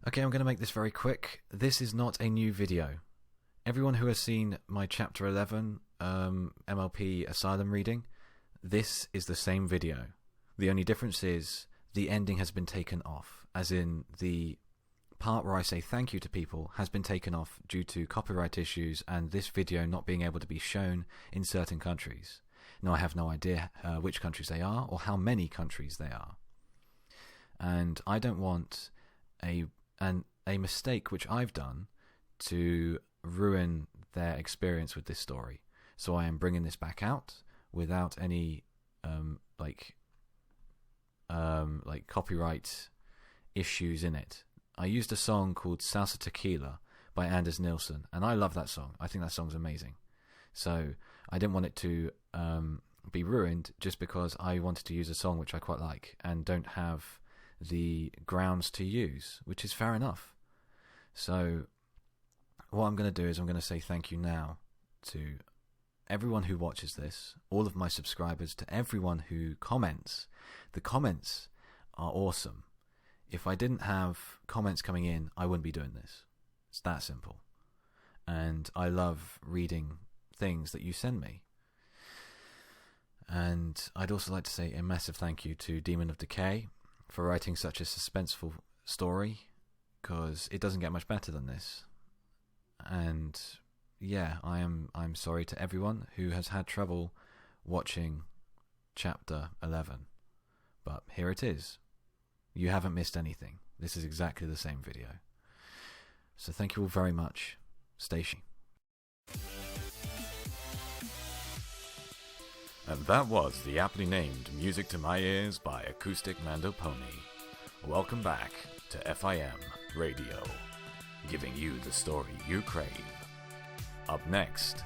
Okay, I'm going to make this very quick. This is not a new video. Everyone who has seen my Chapter 11 MLP Asylum reading, this is the same video. The only difference is the ending has been taken off, as in the part where I say thank you to people has been taken off due to copyright issues and this video not being able to be shown in certain countries. Now, I have no idea which countries they are or how many countries they are. And I don't want a mistake which I've done to ruin their experience with this story. So I am bringing this back out without any copyright issues in it. I used a song called Salsa Tequila by Anders Nilsson, and I love that song. I think that song's amazing. So I didn't want it to be ruined just because I wanted to use a song which I quite like and don't have the grounds to use, which is fair enough. So what I'm going to do is I'm going to say thank you now to everyone who watches this, all of my subscribers, to everyone who comments. The comments are awesome. If I didn't have comments coming in, I wouldn't be doing this. It's that simple. And I love reading things that you send me. And I'd also like to say a massive thank you to Demon of Decay for writing such a suspenseful story, because it doesn't get much better than this. And yeah, I'm sorry to everyone who has had trouble watching Chapter 11. But here it is. You haven't missed anything. This is exactly the same video. So thank you all very much. Stay safe. And that was the aptly named Music to My Ears by Acoustic Mando Pony. Welcome back to FIM Radio, giving you the story you crave. Up next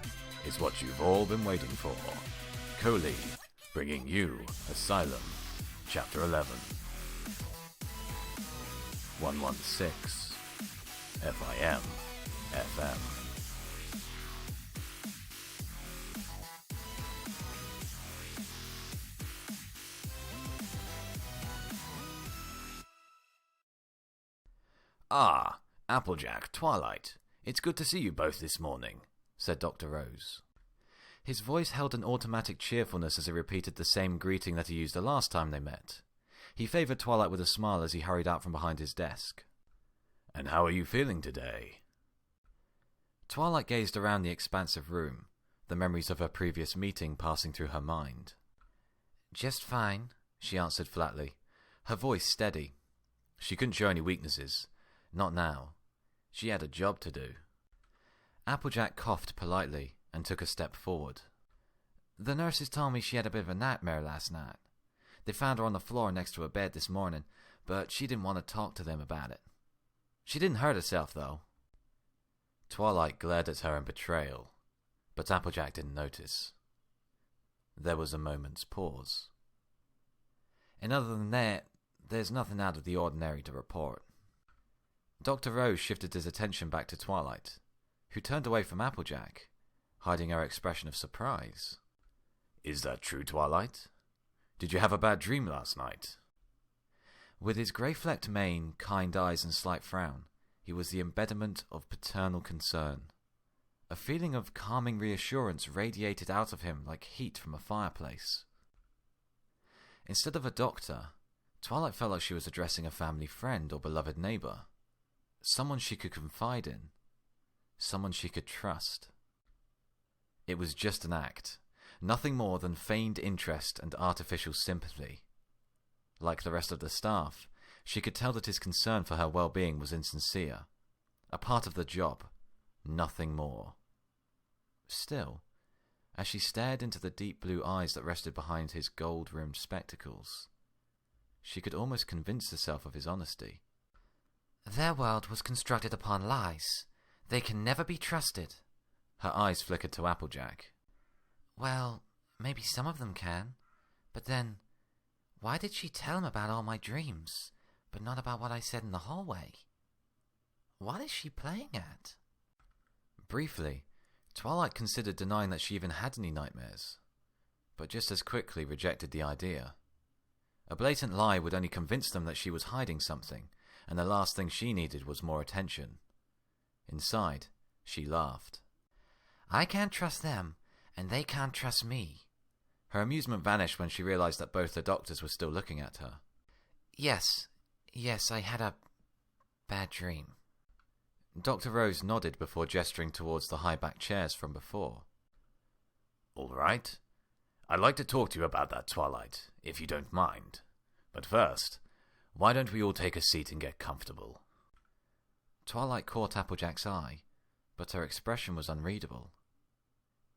is what you've all been waiting for. Coley, bringing you Asylum Chapter 11. 116 FIM FM. Ah, Applejack, Twilight. It's good to see you both this morning, said Dr. Rose. His voice held an automatic cheerfulness as he repeated the same greeting that he used the last time they met. He favoured Twilight with a smile as he hurried out from behind his desk. And how are you feeling today? Twilight gazed around the expansive room, the memories of her previous meeting passing through her mind. Just fine, she answered flatly, her voice steady. She couldn't show any weaknesses. Not now. She had a job to do. Applejack coughed politely and took a step forward. The nurses told me she had a bit of a nightmare last night. They found her on the floor next to her bed this morning, but she didn't want to talk to them about it. She didn't hurt herself, though. Twilight glared at her in betrayal, but Applejack didn't notice. There was a moment's pause. And other than that, there's nothing out of the ordinary to report. Dr. Rose shifted his attention back to Twilight, who turned away from Applejack, hiding her expression of surprise. Is that true, Twilight? Did you have a bad dream last night? With his grey-flecked mane, kind eyes and slight frown, he was the embodiment of paternal concern. A feeling of calming reassurance radiated out of him like heat from a fireplace. Instead of a doctor, Twilight felt like she was addressing a family friend or beloved neighbour. Someone she could confide in. Someone she could trust. It was just an act. Nothing more than feigned interest and artificial sympathy. Like the rest of the staff, she could tell that his concern for her well-being was insincere. A part of the job. Nothing more. Still, as she stared into the deep blue eyes that rested behind his gold-rimmed spectacles, she could almost convince herself of his honesty. Their world was constructed upon lies. They can never be trusted. Her eyes flickered to Applejack. Well, maybe some of them can. But then, why did she tell him about all my dreams, but not about what I said in the hallway? What is she playing at? Briefly, Twilight considered denying that she even had any nightmares, but just as quickly rejected the idea. A blatant lie would only convince them that she was hiding something, and the last thing she needed was more attention. Inside, she laughed. I can't trust them, and they can't trust me. Her amusement vanished when she realized that both the doctors were still looking at her. Yes, I had a bad dream. Dr. Rose nodded before gesturing towards the high-backed chairs from before. All right. I'd like to talk to you about that, Twilight, if you don't mind. But first, why don't we all take a seat and get comfortable? Twilight caught Applejack's eye, but her expression was unreadable.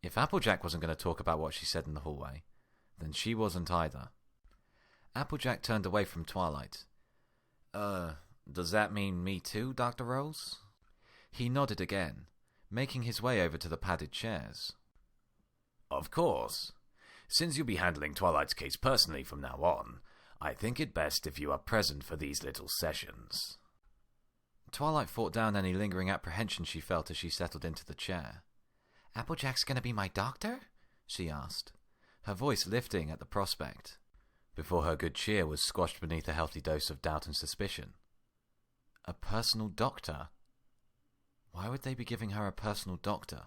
If Applejack wasn't going to talk about what she said in the hallway, then she wasn't either. Applejack turned away from Twilight. Does that mean me too, Dr. Rose? He nodded again, making his way over to the padded chairs. Of course. Since you'll be handling Twilight's case personally from now on, I think it best if you are present for these little sessions. Twilight fought down any lingering apprehension she felt as she settled into the chair. Applejack's going to be my doctor? She asked, her voice lifting at the prospect, before her good cheer was squashed beneath a healthy dose of doubt and suspicion. A personal doctor? Why would they be giving her a personal doctor?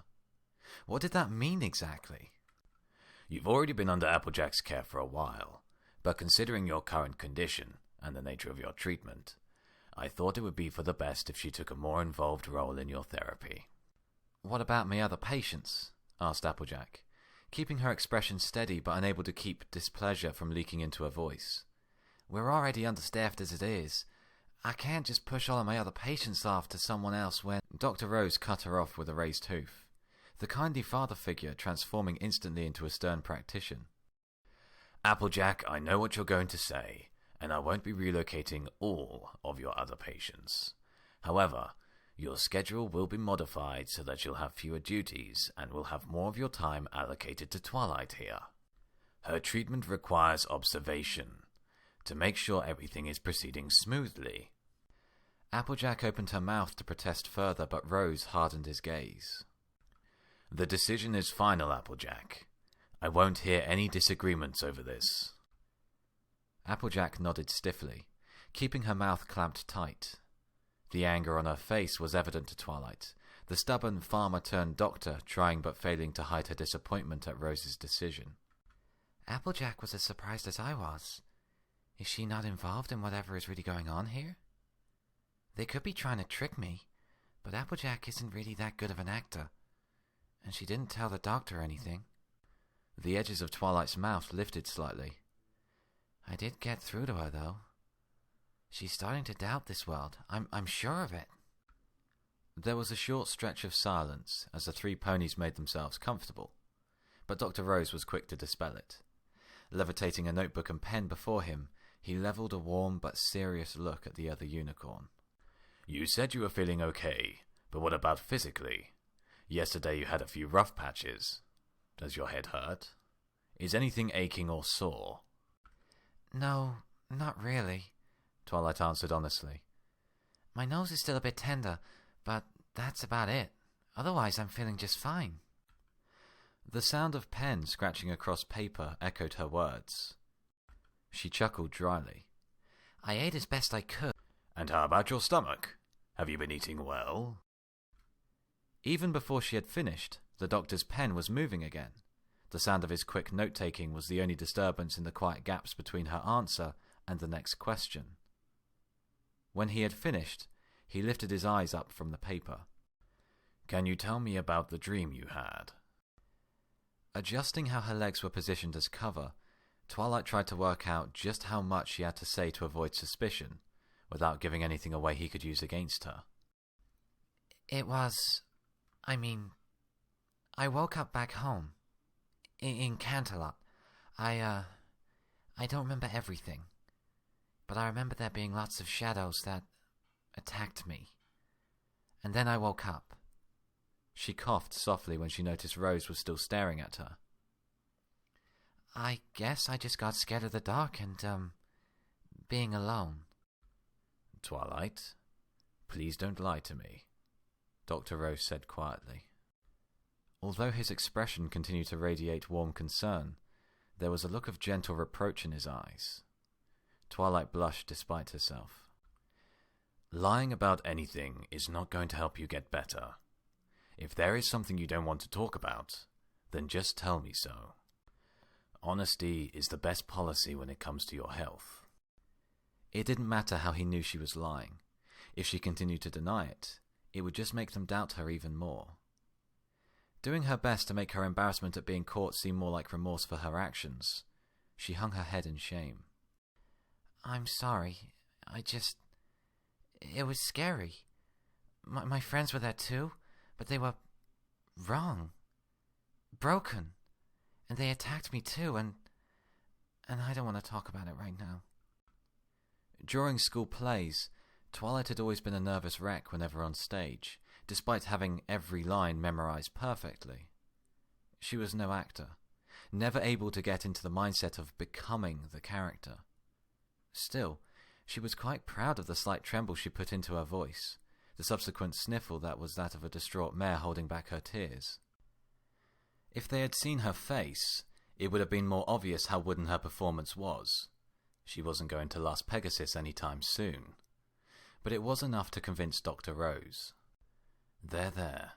What did that mean exactly? You've already been under Applejack's care for a while, but considering your current condition and the nature of your treatment, I thought it would be for the best if she took a more involved role in your therapy. What about my other patients? Asked Applejack, keeping her expression steady but unable to keep displeasure from leaking into her voice. We're already understaffed as it is. I can't just push all of my other patients off to someone else when... Dr. Rose cut her off with a raised hoof, the kindly father figure transforming instantly into a stern practitioner. Applejack, I know what you're going to say, and I won't be relocating all of your other patients. However, your schedule will be modified so that you'll have fewer duties and will have more of your time allocated to Twilight here. Her treatment requires observation to make sure everything is proceeding smoothly. Applejack opened her mouth to protest further, but Rose hardened his gaze. The decision is final, Applejack. I won't hear any disagreements over this. Applejack nodded stiffly, keeping her mouth clamped tight. The anger on her face was evident to Twilight, the stubborn farmer-turned-doctor trying but failing to hide her disappointment at Rose's decision. Applejack was as surprised as I was. Is she not involved in whatever is really going on here? They could be trying to trick me, but Applejack isn't really that good of an actor. And she didn't tell the doctor anything. The edges of Twilight's mouth lifted slightly. I did get through to her, though. She's starting to doubt this world. I'm sure of it. There was a short stretch of silence as the three ponies made themselves comfortable, but Dr. Rose was quick to dispel it. Levitating a notebook and pen before him, he levelled a warm but serious look at the other unicorn. You said you were feeling okay, but what about physically? Yesterday you had a few rough patches. Does your head hurt? Is anything aching or sore? No, not really, Twilight answered honestly. My nose is still a bit tender, but that's about it. Otherwise I'm feeling just fine. The sound of pen scratching across paper echoed her words. She chuckled dryly. I ate as best I could. And how about your stomach? Have you been eating well? Even before she had finished, the doctor's pen was moving again. The sound of his quick note-taking was the only disturbance in the quiet gaps between her answer and the next question. When he had finished, he lifted his eyes up from the paper. Can you tell me about the dream you had? Adjusting how her legs were positioned as cover, Twilight tried to work out just how much she had to say to avoid suspicion, without giving anything away he could use against her. It was... I woke up back home. In Canterlot. I don't remember everything. But I remember there being lots of shadows that attacked me. And then I woke up. She coughed softly when she noticed Rose was still staring at her. I guess I just got scared of the dark and, being alone. Twilight, please don't lie to me, Dr. Rose said quietly. Although his expression continued to radiate warm concern, there was a look of gentle reproach in his eyes. Twilight blushed despite herself. Lying about anything is not going to help you get better. If there is something you don't want to talk about, then just tell me so. Honesty is the best policy when it comes to your health. It didn't matter how he knew she was lying. If she continued to deny it, it would just make them doubt her even more. Doing her best to make her embarrassment at being caught seem more like remorse for her actions, she hung her head in shame. "I'm sorry. It was scary. My friends were there too, but they were wrong. Broken. And they attacked me too, and I don't want to talk about it right now." During school plays, Twilight had always been a nervous wreck whenever on stage, despite having every line memorized perfectly. She was no actor, never able to get into the mindset of becoming the character. Still, she was quite proud of the slight tremble she put into her voice, the subsequent sniffle that was that of a distraught mare holding back her tears. If they had seen her face, it would have been more obvious how wooden her performance was. She wasn't going to Las Pegasus anytime soon. But it was enough to convince Dr. Rose. There.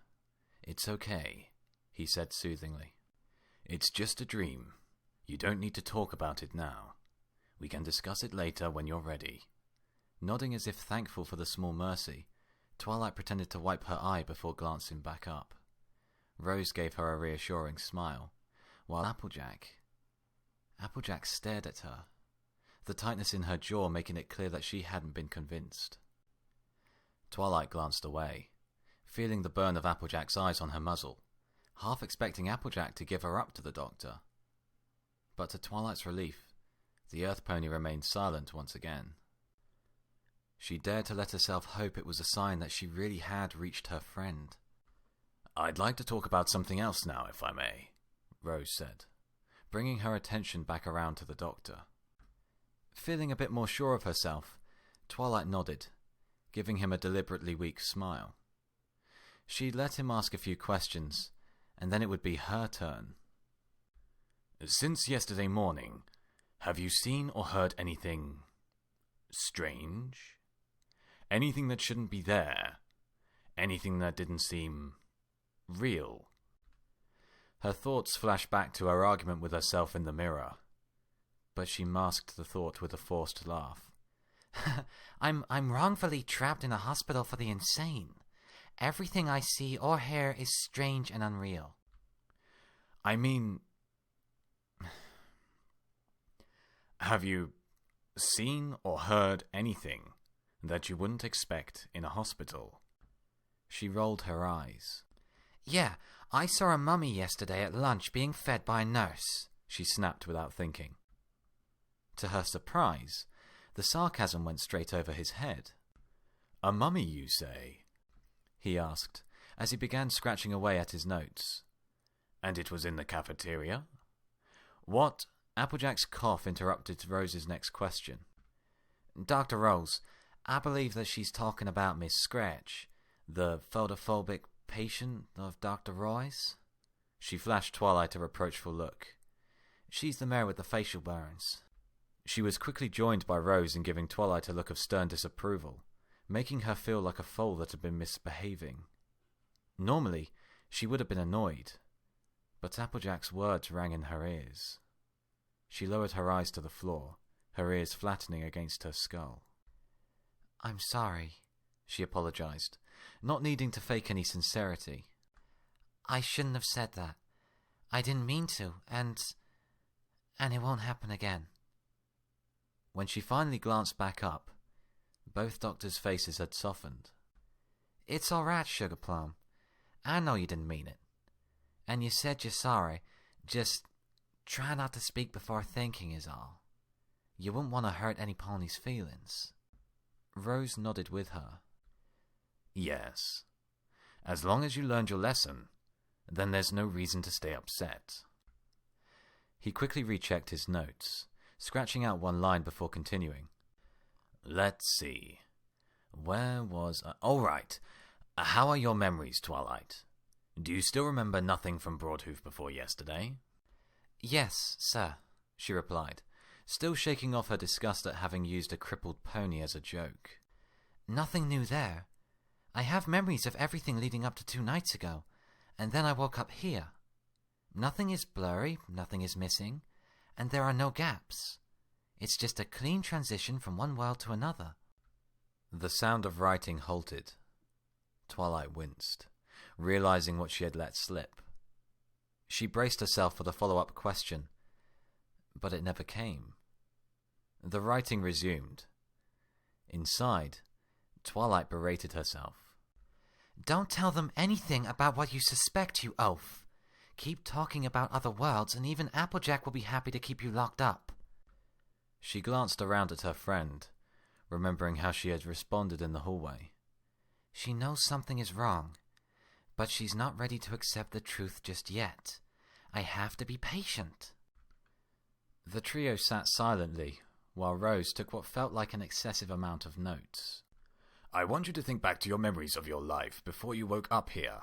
It's okay," he said soothingly. "It's just a dream. You don't need to talk about it now. We can discuss it later when you're ready." Nodding as if thankful for the small mercy, Twilight pretended to wipe her eye before glancing back up. Rose gave her a reassuring smile, while Applejack stared at her, the tightness in her jaw making it clear that she hadn't been convinced. Twilight glanced away, feeling the burn of Applejack's eyes on her muzzle, half expecting Applejack to give her up to the doctor. But to Twilight's relief, the Earth Pony remained silent once again. She dared to let herself hope it was a sign that she really had reached her friend. "I'd like to talk about something else now, if I may," Rose said, bringing her attention back around to the doctor. Feeling a bit more sure of herself, Twilight nodded, giving him a deliberately weak smile. She'd let him ask a few questions, and then it would be her turn. "Since yesterday morning, have you seen or heard anything strange? Anything that shouldn't be there? Anything that didn't seem real?" Her thoughts flashed back to her argument with herself in the mirror, but she masked the thought with a forced laugh. I'm wrongfully trapped in a hospital for the insane. Everything I see or hear is strange and unreal." "I mean, have you seen or heard anything that you wouldn't expect in a hospital?" She rolled her eyes. "Yeah, I saw a mummy yesterday at lunch being fed by a nurse," she snapped without thinking. To her surprise, the sarcasm went straight over his head. "A mummy, you say?" he asked, as he began scratching away at his notes. "And it was in the cafeteria?" "What?" Applejack's cough interrupted Rose's next question. "Dr. Rose, I believe that she's talking about Miss Scratch, the photophobic patient of Dr. Roy's." She flashed Twilight a reproachful look. "She's the mare with the facial burns." She was quickly joined by Rose in giving Twilight a look of stern disapproval, making her feel like a foal that had been misbehaving. Normally, she would have been annoyed, but Applejack's words rang in her ears. She lowered her eyes to the floor, her ears flattening against her skull. "I'm sorry," she apologized, not needing to fake any sincerity. "I shouldn't have said that. I didn't mean to, and it won't happen again." When she finally glanced back up, both doctors' faces had softened. "It's all right, Sugar Plum. I know you didn't mean it. And you said you're sorry. Just try not to speak before thinking is all. You wouldn't want to hurt any pony's feelings." Rose nodded with her. "Yes. As long as you learned your lesson, then there's no reason to stay upset." He quickly rechecked his notes, scratching out one line before continuing. "Let's see. Where was I? All right. How are your memories, Twilight? Do you still remember nothing from Broadhoof before yesterday?" "Yes, sir," she replied, still shaking off her disgust at having used a crippled pony as a joke. Nothing new there. I have memories of everything leading up to 2 nights ago, and then I woke up here. Nothing is blurry, nothing is missing, and there are no gaps. It's just a clean transition from one world to another. The sound of writing halted. Twilight winced, realizing what she had let slip. She braced herself for the follow-up question, but it never came. The writing resumed. Inside, Twilight berated herself. Don't tell them anything about what you suspect, you oaf. Keep talking about other worlds, and even Applejack will be happy to keep you locked up. She glanced around at her friend, remembering how she had responded in the hallway. She knows something is wrong, but she's not ready to accept the truth just yet. I have to be patient. The trio sat silently, while Rose took what felt like an excessive amount of notes. I want you to think back to your memories of your life before you woke up here.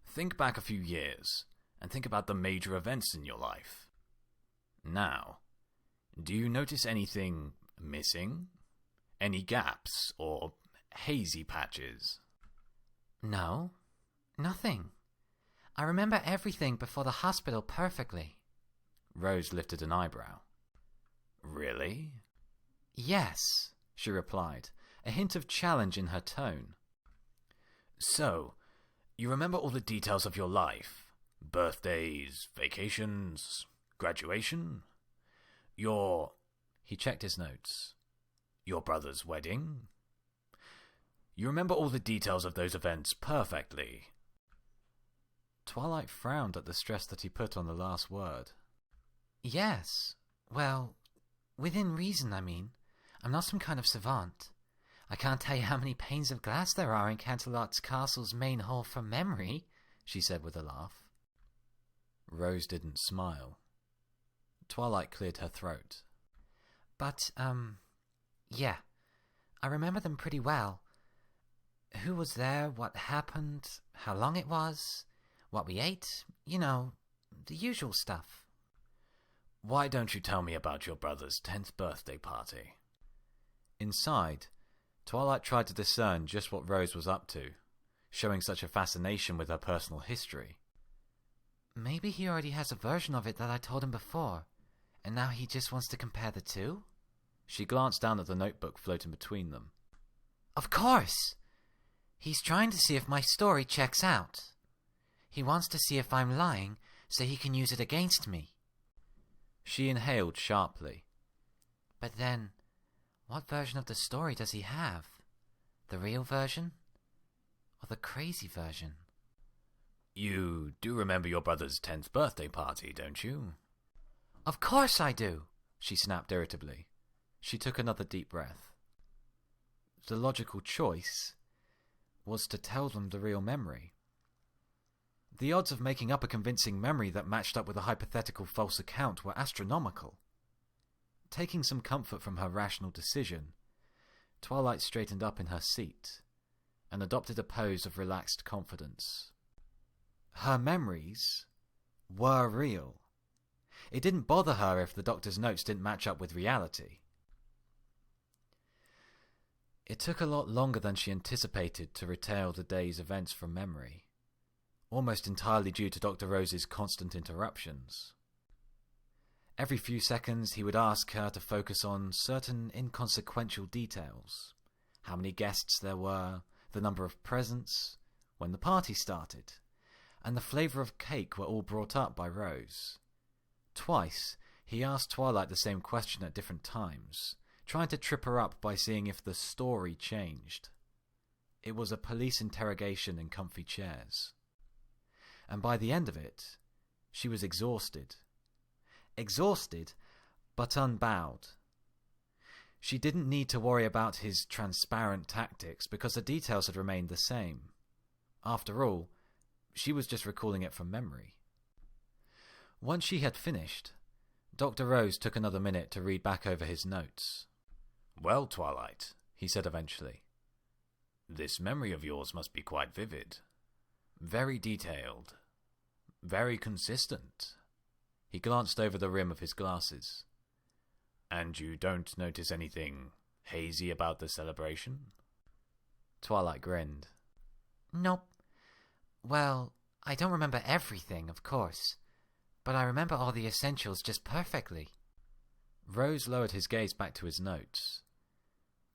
Think back a few years, and think about the major events in your life. Now, do you notice anything missing? Any gaps or hazy patches? No, nothing. I remember everything before the hospital perfectly. Rose lifted an eyebrow. Really? Yes, she replied, a hint of challenge in her tone. So, you remember all the details of your life? Birthdays, vacations, graduation? He checked his notes. Your brother's wedding? You remember all the details of those events perfectly. Twilight frowned at the stress that he put on the last word. Yes. Well, within reason, I mean. I'm not some kind of savant. I can't tell you how many panes of glass there are in Canterlot's castle's main hall from memory, she said with a laugh. Rose didn't smile. Twilight cleared her throat. But, yeah. I remember them pretty well. Who was there, what happened, how long it was, what we ate, you know, the usual stuff. Why don't you tell me about your brother's 10th birthday party? Inside, Twilight tried to discern just what Rose was up to, showing such a fascination with her personal history. Maybe he already has a version of it that I told him before, and now he just wants to compare the two? She glanced down at the notebook floating between them. Of course! He's trying to see if my story checks out. He wants to see if I'm lying, so he can use it against me. She inhaled sharply. But then, what version of the story does he have? The real version? Or the crazy version? You do remember your brother's 10th birthday party, don't you? Of course I do, she snapped irritably. She took another deep breath. The logical choice was to tell them the real memory. The odds of making up a convincing memory that matched up with a hypothetical false account were astronomical. Taking some comfort from her rational decision, Twilight straightened up in her seat and adopted a pose of relaxed confidence. Her memories were real. It didn't bother her if the doctor's notes didn't match up with reality. It took a lot longer than she anticipated to retell the day's events from memory, almost entirely due to Dr. Rose's constant interruptions. Every few seconds he would ask her to focus on certain inconsequential details. How many guests there were, the number of presents, when the party started, and the flavour of cake were all brought up by Rose. Twice he asked Twilight the same question at different times, trying to trip her up by seeing if the story changed. It was a police interrogation in comfy chairs. And by the end of it, she was exhausted. Exhausted, but unbowed. She didn't need to worry about his transparent tactics because the details had remained the same. After all, she was just recalling it from memory. Once she had finished, Dr. Rose took another minute to read back over his notes. Well, Twilight, he said eventually, this memory of yours must be quite vivid. Very detailed. Very consistent. He glanced over the rim of his glasses. And you don't notice anything hazy about the celebration? Twilight grinned. Nope. Well, I don't remember everything, of course, but I remember all the essentials just perfectly. Rose lowered his gaze back to his notes,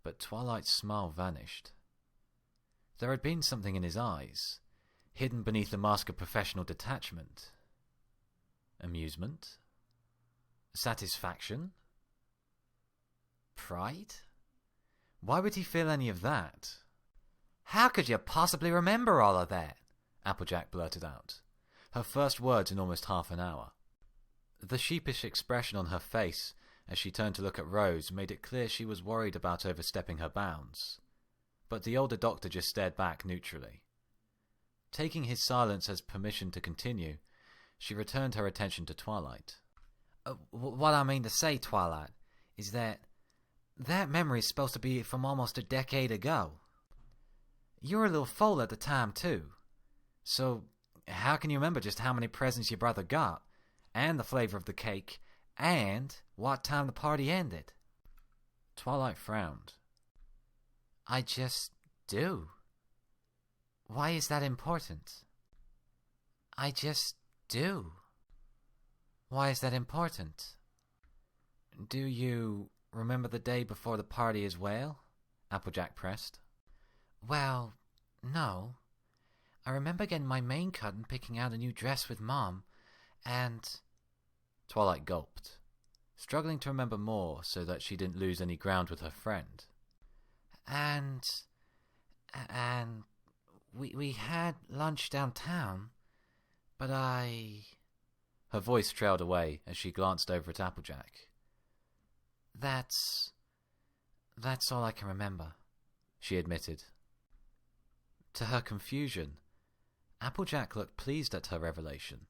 but Twilight's smile vanished. There had been something in his eyes, hidden beneath the mask of professional detachment. Amusement? Satisfaction? Pride? Why would he feel any of that? How could you possibly remember all of that? Applejack blurted out, her first words in almost half an hour. The sheepish expression on her face as she turned to look at Rose made it clear she was worried about overstepping her bounds, but the older doctor just stared back neutrally. Taking his silence as permission to continue, she returned her attention to Twilight. What I mean to say, Twilight, is that memory is supposed to be from almost a decade ago. You were a little foal at the time, too. So, how can you remember just how many presents your brother got, and the flavor of the cake, and what time the party ended? Twilight frowned. I just do. Why is that important? I just do. Why is that important? Do you remember the day before the party as well? Applejack pressed. Well, no. I remember getting my mane cut and picking out a new dress with Mom, and... Twilight gulped, struggling to remember more so that she didn't lose any ground with her friend. And we had lunch downtown, but Her voice trailed away as she glanced over at Applejack. That's all I can remember, she admitted. To her confusion, Applejack looked pleased at her revelation.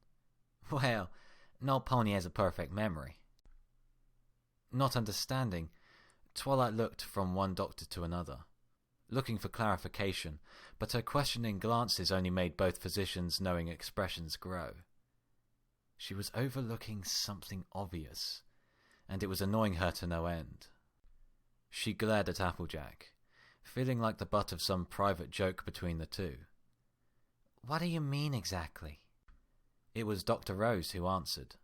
Well, no pony has a perfect memory. Not understanding, Twilight looked from one doctor to another, looking for clarification, but her questioning glances only made both physicians' knowing expressions grow. She was overlooking something obvious, and it was annoying her to no end. She glared at Applejack, feeling like the butt of some private joke between the two. What do you mean exactly? It was Dr. Rose who answered.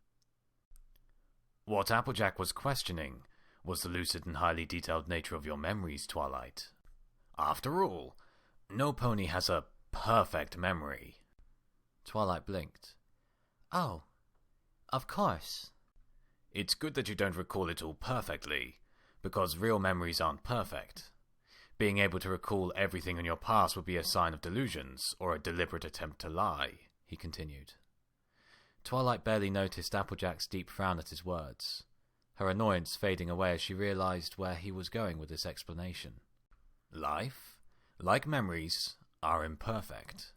What Applejack was questioning was the lucid and highly detailed nature of your memories, Twilight. After all, no pony has a perfect memory. Twilight blinked. Oh, of course. It's good that you don't recall it all perfectly, because real memories aren't perfect. Being able to recall everything in your past would be a sign of delusions, or a deliberate attempt to lie, he continued. Twilight barely noticed Applejack's deep frown at his words, her annoyance fading away as she realized where he was going with this explanation. Life, like memories, are imperfect.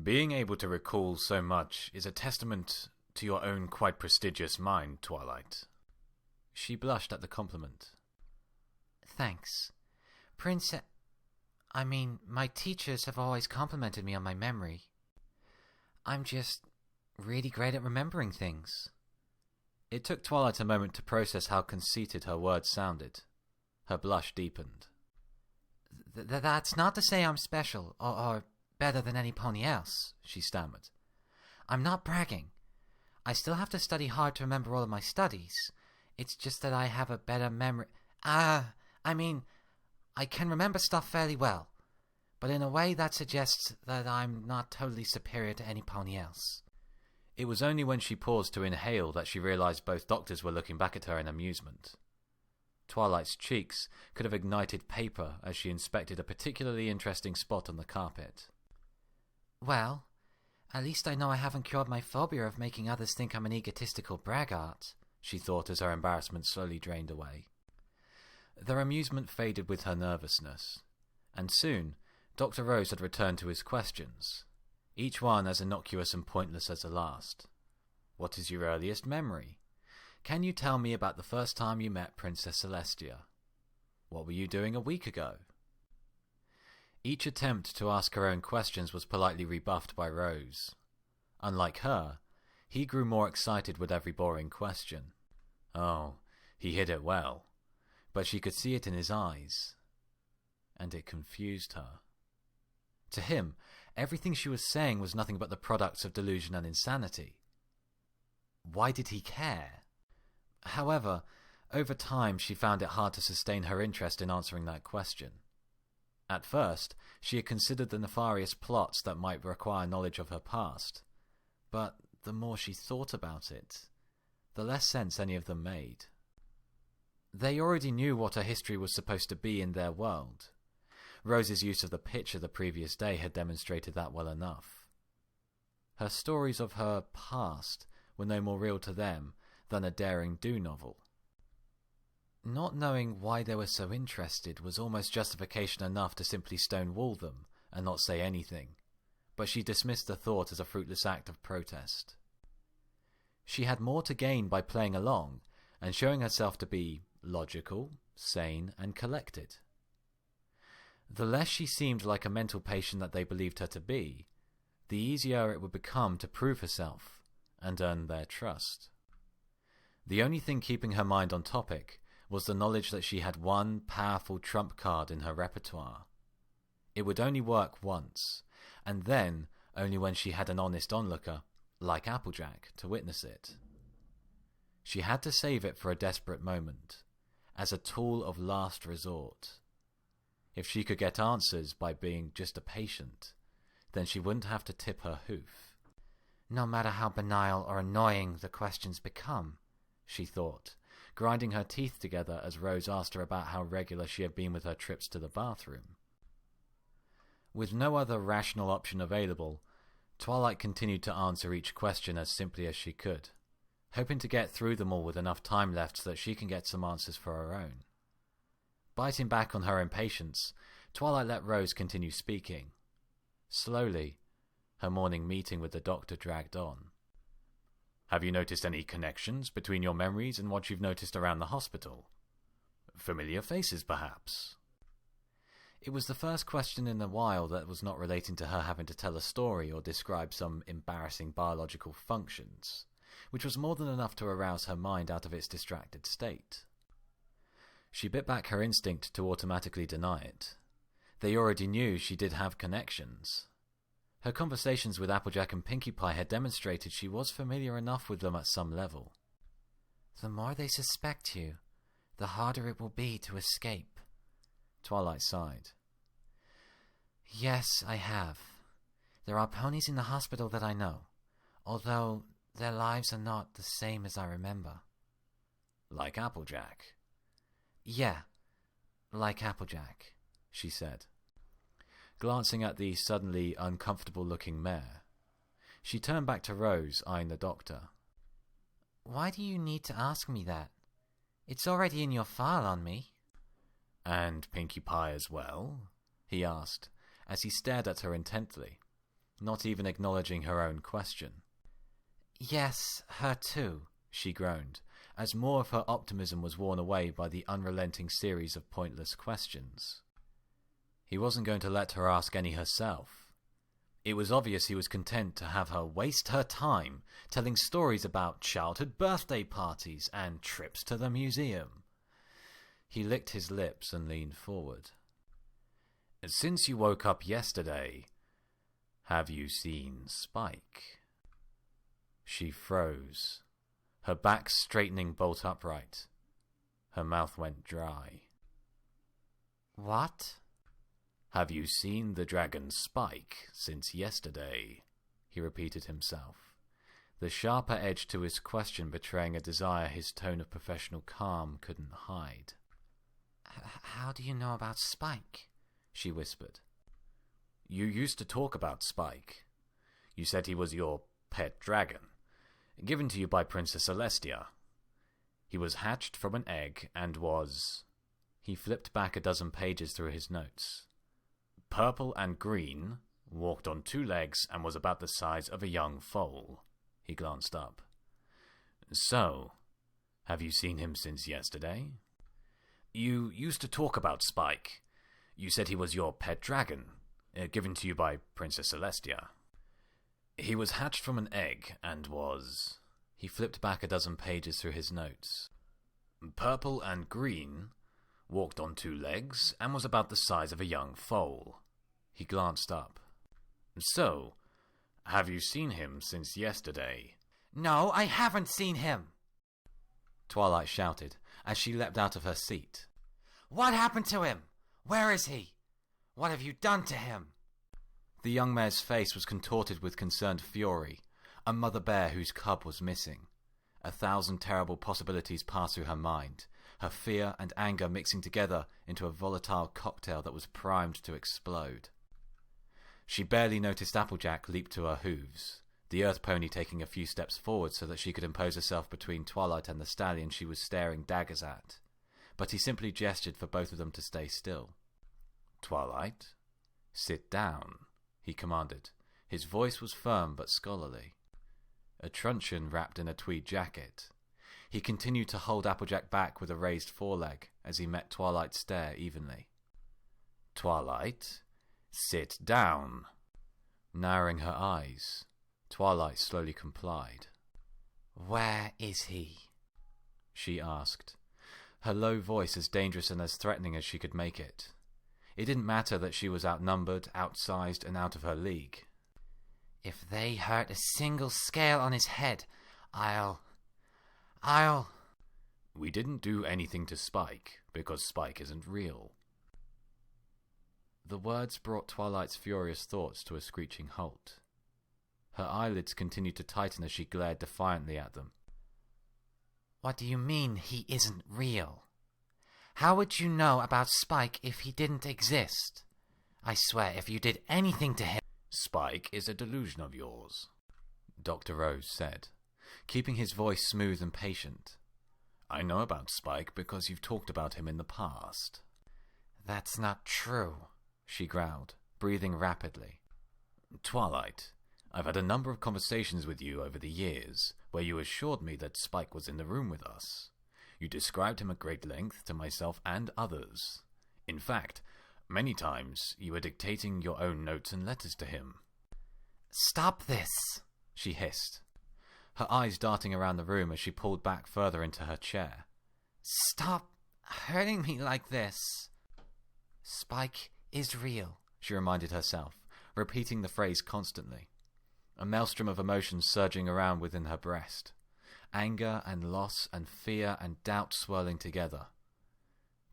Being able to recall so much is a testament to your own quite prestigious mind, Twilight. She blushed at the compliment. Thanks. My teachers have always complimented me on my memory. I'm just really great at remembering things. It took Twilight a moment to process how conceited her words sounded. Her blush deepened. That's not to say I'm special, or better than any pony else, she stammered. I'm not bragging. I still have to study hard to remember all of my studies. It's just that I have a better memory. I can remember stuff fairly well, but in a way that suggests that I'm not totally superior to any pony else. It was only when she paused to inhale that she realized both doctors were looking back at her in amusement. Twilight's cheeks could have ignited paper as she inspected a particularly interesting spot on the carpet. Well, at least I know I haven't cured my phobia of making others think I'm an egotistical braggart, she thought as her embarrassment slowly drained away. Their amusement faded with her nervousness, and soon Dr. Rose had returned to his questions, each one as innocuous and pointless as the last. What is your earliest memory? Can you tell me about the first time you met Princess Celestia? What were you doing a week ago? Each attempt to ask her own questions was politely rebuffed by Rose. Unlike her, he grew more excited with every boring question. Oh, he hid it well, but she could see it in his eyes, and it confused her. To him, everything she was saying was nothing but the products of delusion and insanity. Why did he care? However, over time she found it hard to sustain her interest in answering that question. At first, she had considered the nefarious plots that might require knowledge of her past, but the more she thought about it, the less sense any of them made. They already knew what her history was supposed to be in their world. Rose's use of the picture the previous day had demonstrated that well enough. Her stories of her past were no more real to them than a daring do novel. Not knowing why they were so interested was almost justification enough to simply stonewall them and not say anything, but she dismissed the thought as a fruitless act of protest. She had more to gain by playing along and showing herself to be logical, sane, and collected. The less she seemed like a mental patient that they believed her to be, the easier it would become to prove herself and earn their trust. The only thing keeping her mind on topic was the knowledge that she had one powerful trump card in her repertoire. It would only work once, and then only when she had an honest onlooker, like Applejack, to witness it. She had to save it for a desperate moment, as a tool of last resort. If she could get answers by being just a patient, then she wouldn't have to tip her hoof. No matter how banal or annoying the questions become, she thought, grinding her teeth together as Rose asked her about how regular she had been with her trips to the bathroom. With no other rational option available, Twilight continued to answer each question as simply as she could, hoping to get through them all with enough time left so that she can get some answers for her own. Biting back on her impatience, Twilight let Rose continue speaking. Slowly, her morning meeting with the doctor dragged on. Have you noticed any connections between your memories and what you've noticed around the hospital? Familiar faces, perhaps? It was the first question in a while that was not relating to her having to tell a story or describe some embarrassing biological functions, which was more than enough to arouse her mind out of its distracted state. She bit back her instinct to automatically deny it. They already knew she did have connections. Her conversations with Applejack and Pinkie Pie had demonstrated she was familiar enough with them at some level. The more they suspect you, the harder it will be to escape, Twilight sighed. Yes, I have. There are ponies in the hospital that I know, although their lives are not the same as I remember. Like Applejack? Yeah, like Applejack, she said, glancing at the suddenly uncomfortable-looking mare. She turned back to Rose, eyeing the doctor. Why do you need to ask me that? It's already in your file on me. And Pinkie Pie as well? He asked, as he stared at her intently, not even acknowledging her own question. Yes, her too, she groaned, as more of her optimism was worn away by the unrelenting series of pointless questions. He wasn't going to let her ask any herself. It was obvious he was content to have her waste her time telling stories about childhood birthday parties and trips to the museum. He licked his lips and leaned forward. Since you woke up yesterday, have you seen Spike? She froze, her back straightening bolt upright. Her mouth went dry. What? Have you seen the dragon Spike since yesterday? He repeated himself, the sharper edge to his question betraying a desire his tone of professional calm couldn't hide. How do you know about Spike? She whispered. You used to talk about Spike. You said he was your pet dragon, given to you by Princess Celestia. He was hatched from an egg and was... He flipped back a dozen pages through his notes. Purple and green, walked on 2 legs and was about the size of a young foal. He glanced up. So, have you seen him since yesterday? You used to talk about Spike. You said he was your pet dragon, given to you by Princess Celestia. He was hatched from an egg and was... He flipped back a dozen pages through his notes. Purple and green, walked on 2 legs and was about the size of a young foal. He glanced up. So, have you seen him since yesterday? No, I haven't seen him, Twilight shouted as she leapt out of her seat. What happened to him? Where is he? What have you done to him? The young mare's face was contorted with concerned fury, a mother bear whose cub was missing. 1,000 terrible possibilities passed through her mind, her fear and anger mixing together into a volatile cocktail that was primed to explode. She barely noticed Applejack leap to her hooves, the earth pony taking a few steps forward so that she could impose herself between Twilight and the stallion she was staring daggers at, but he simply gestured for both of them to stay still. Twilight, sit down, he commanded. His voice was firm but scholarly. A truncheon wrapped in a tweed jacket. He continued to hold Applejack back with a raised foreleg as he met Twilight's stare evenly. Twilight, sit down. Narrowing her eyes, Twilight slowly complied. Where is he? She asked, her low voice as dangerous and as threatening as she could make it. It didn't matter that she was outnumbered, outsized, and out of her league. If they hurt a single scale on his head, I'll... We didn't do anything to Spike, because Spike isn't real. The words brought Twilight's furious thoughts to a screeching halt. Her eyelids continued to tighten as she glared defiantly at them. What do you mean he isn't real? How would you know about Spike if he didn't exist? I swear, if you did anything to him... Spike is a delusion of yours, Dr. Rose said, keeping his voice smooth and patient. I know about Spike because you've talked about him in the past. That's not true, she growled, breathing rapidly. Twilight, I've had a number of conversations with you over the years where you assured me that Spike was in the room with us. You described him at great length to myself and others. In fact, many times you were dictating your own notes and letters to him. Stop this, she hissed, her eyes darting around the room as she pulled back further into her chair. Stop hurting me like this. Spike is real, she reminded herself, repeating the phrase constantly. A maelstrom of emotions surging around within her breast. Anger and loss and fear and doubt swirling together.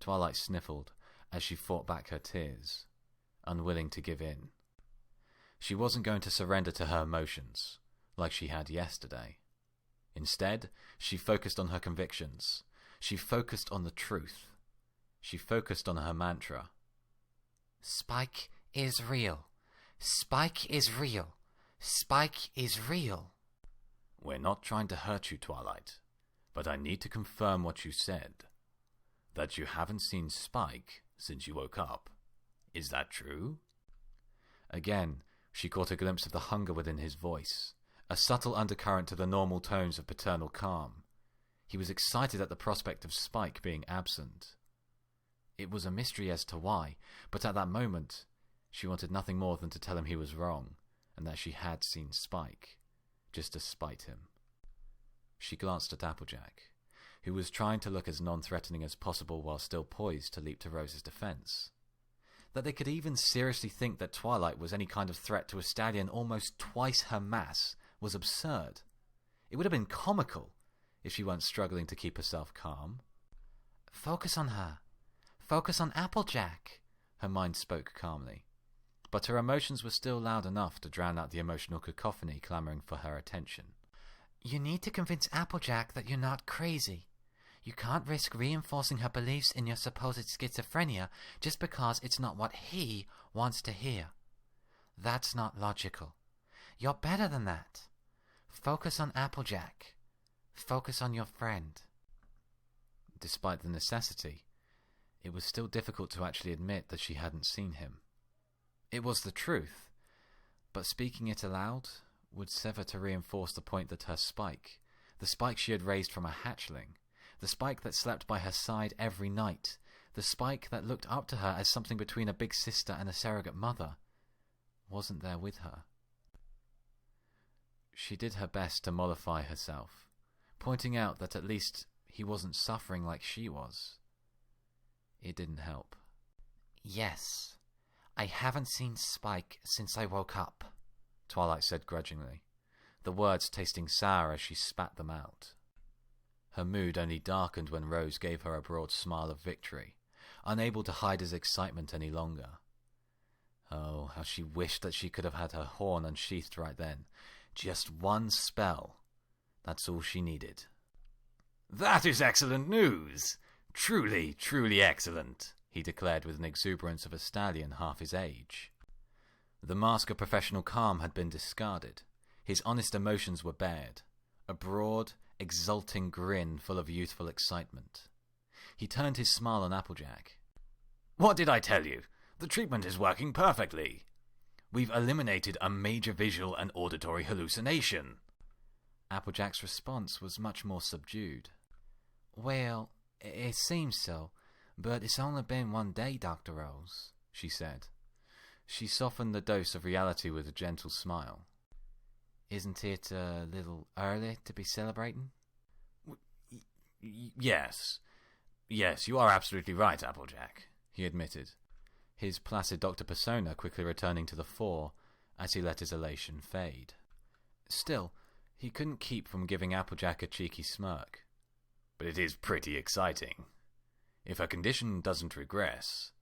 Twilight sniffled as she fought back her tears, unwilling to give in. She wasn't going to surrender to her emotions, like she had yesterday. Instead, she focused on her convictions. She focused on the truth. She focused on her mantra. Spike is real. Spike is real. Spike is real. We're not trying to hurt you, Twilight, but I need to confirm what you said. That you haven't seen Spike since you woke up. Is that true? Again, she caught a glimpse of the hunger within his voice, a subtle undercurrent to the normal tones of paternal calm. He was excited at the prospect of Spike being absent. It was a mystery as to why, but at that moment, she wanted nothing more than to tell him he was wrong, and that she had seen Spike, just to spite him. She glanced at Applejack, who was trying to look as non-threatening as possible while still poised to leap to Rose's defense. That they could even seriously think that Twilight was any kind of threat to a stallion almost twice her mass was absurd. It would have been comical if she weren't struggling to keep herself calm. Focus on her. Focus on Applejack, her mind spoke calmly. But her emotions were still loud enough to drown out the emotional cacophony clamoring for her attention. You need to convince Applejack that you're not crazy. You can't risk reinforcing her beliefs in your supposed schizophrenia just because it's not what he wants to hear. That's not logical. You're better than that. Focus on Applejack. Focus on your friend. Despite the necessity, it was still difficult to actually admit that she hadn't seen him. It was the truth, but speaking it aloud would serve to reinforce the point that her Spike, the Spike she had raised from a hatchling, the Spike that slept by her side every night, the Spike that looked up to her as something between a big sister and a surrogate mother, wasn't there with her. She did her best to mollify herself, pointing out that at least he wasn't suffering like she was. It didn't help. Yes, I haven't seen Spike since I woke up, Twilight said grudgingly, the words tasting sour as she spat them out. Her mood only darkened when Rose gave her a broad smile of victory, unable to hide his excitement any longer. Oh, how she wished that she could have had her horn unsheathed right then. Just one spell. That's all she needed. "That is excellent news! Truly, truly excellent," he declared with an exuberance of a stallion half his age. The mask of professional calm had been discarded. His honest emotions were bared. A broad, exulting grin full of youthful excitement. He turned his smile on Applejack. "What did I tell you? The treatment is working perfectly. We've eliminated a major visual and auditory hallucination." Applejack's response was much more subdued. Well, it seems so, but it's only been 1 day, Dr. Rose, she said. She softened the dose of reality with a gentle smile. Isn't it a little early to be celebrating? Yes, you are absolutely right, Applejack, he admitted, his placid doctor persona quickly returning to the fore as he let his elation fade. Still, he couldn't keep from giving Applejack a cheeky smirk. But it is pretty exciting. If her condition doesn't regress,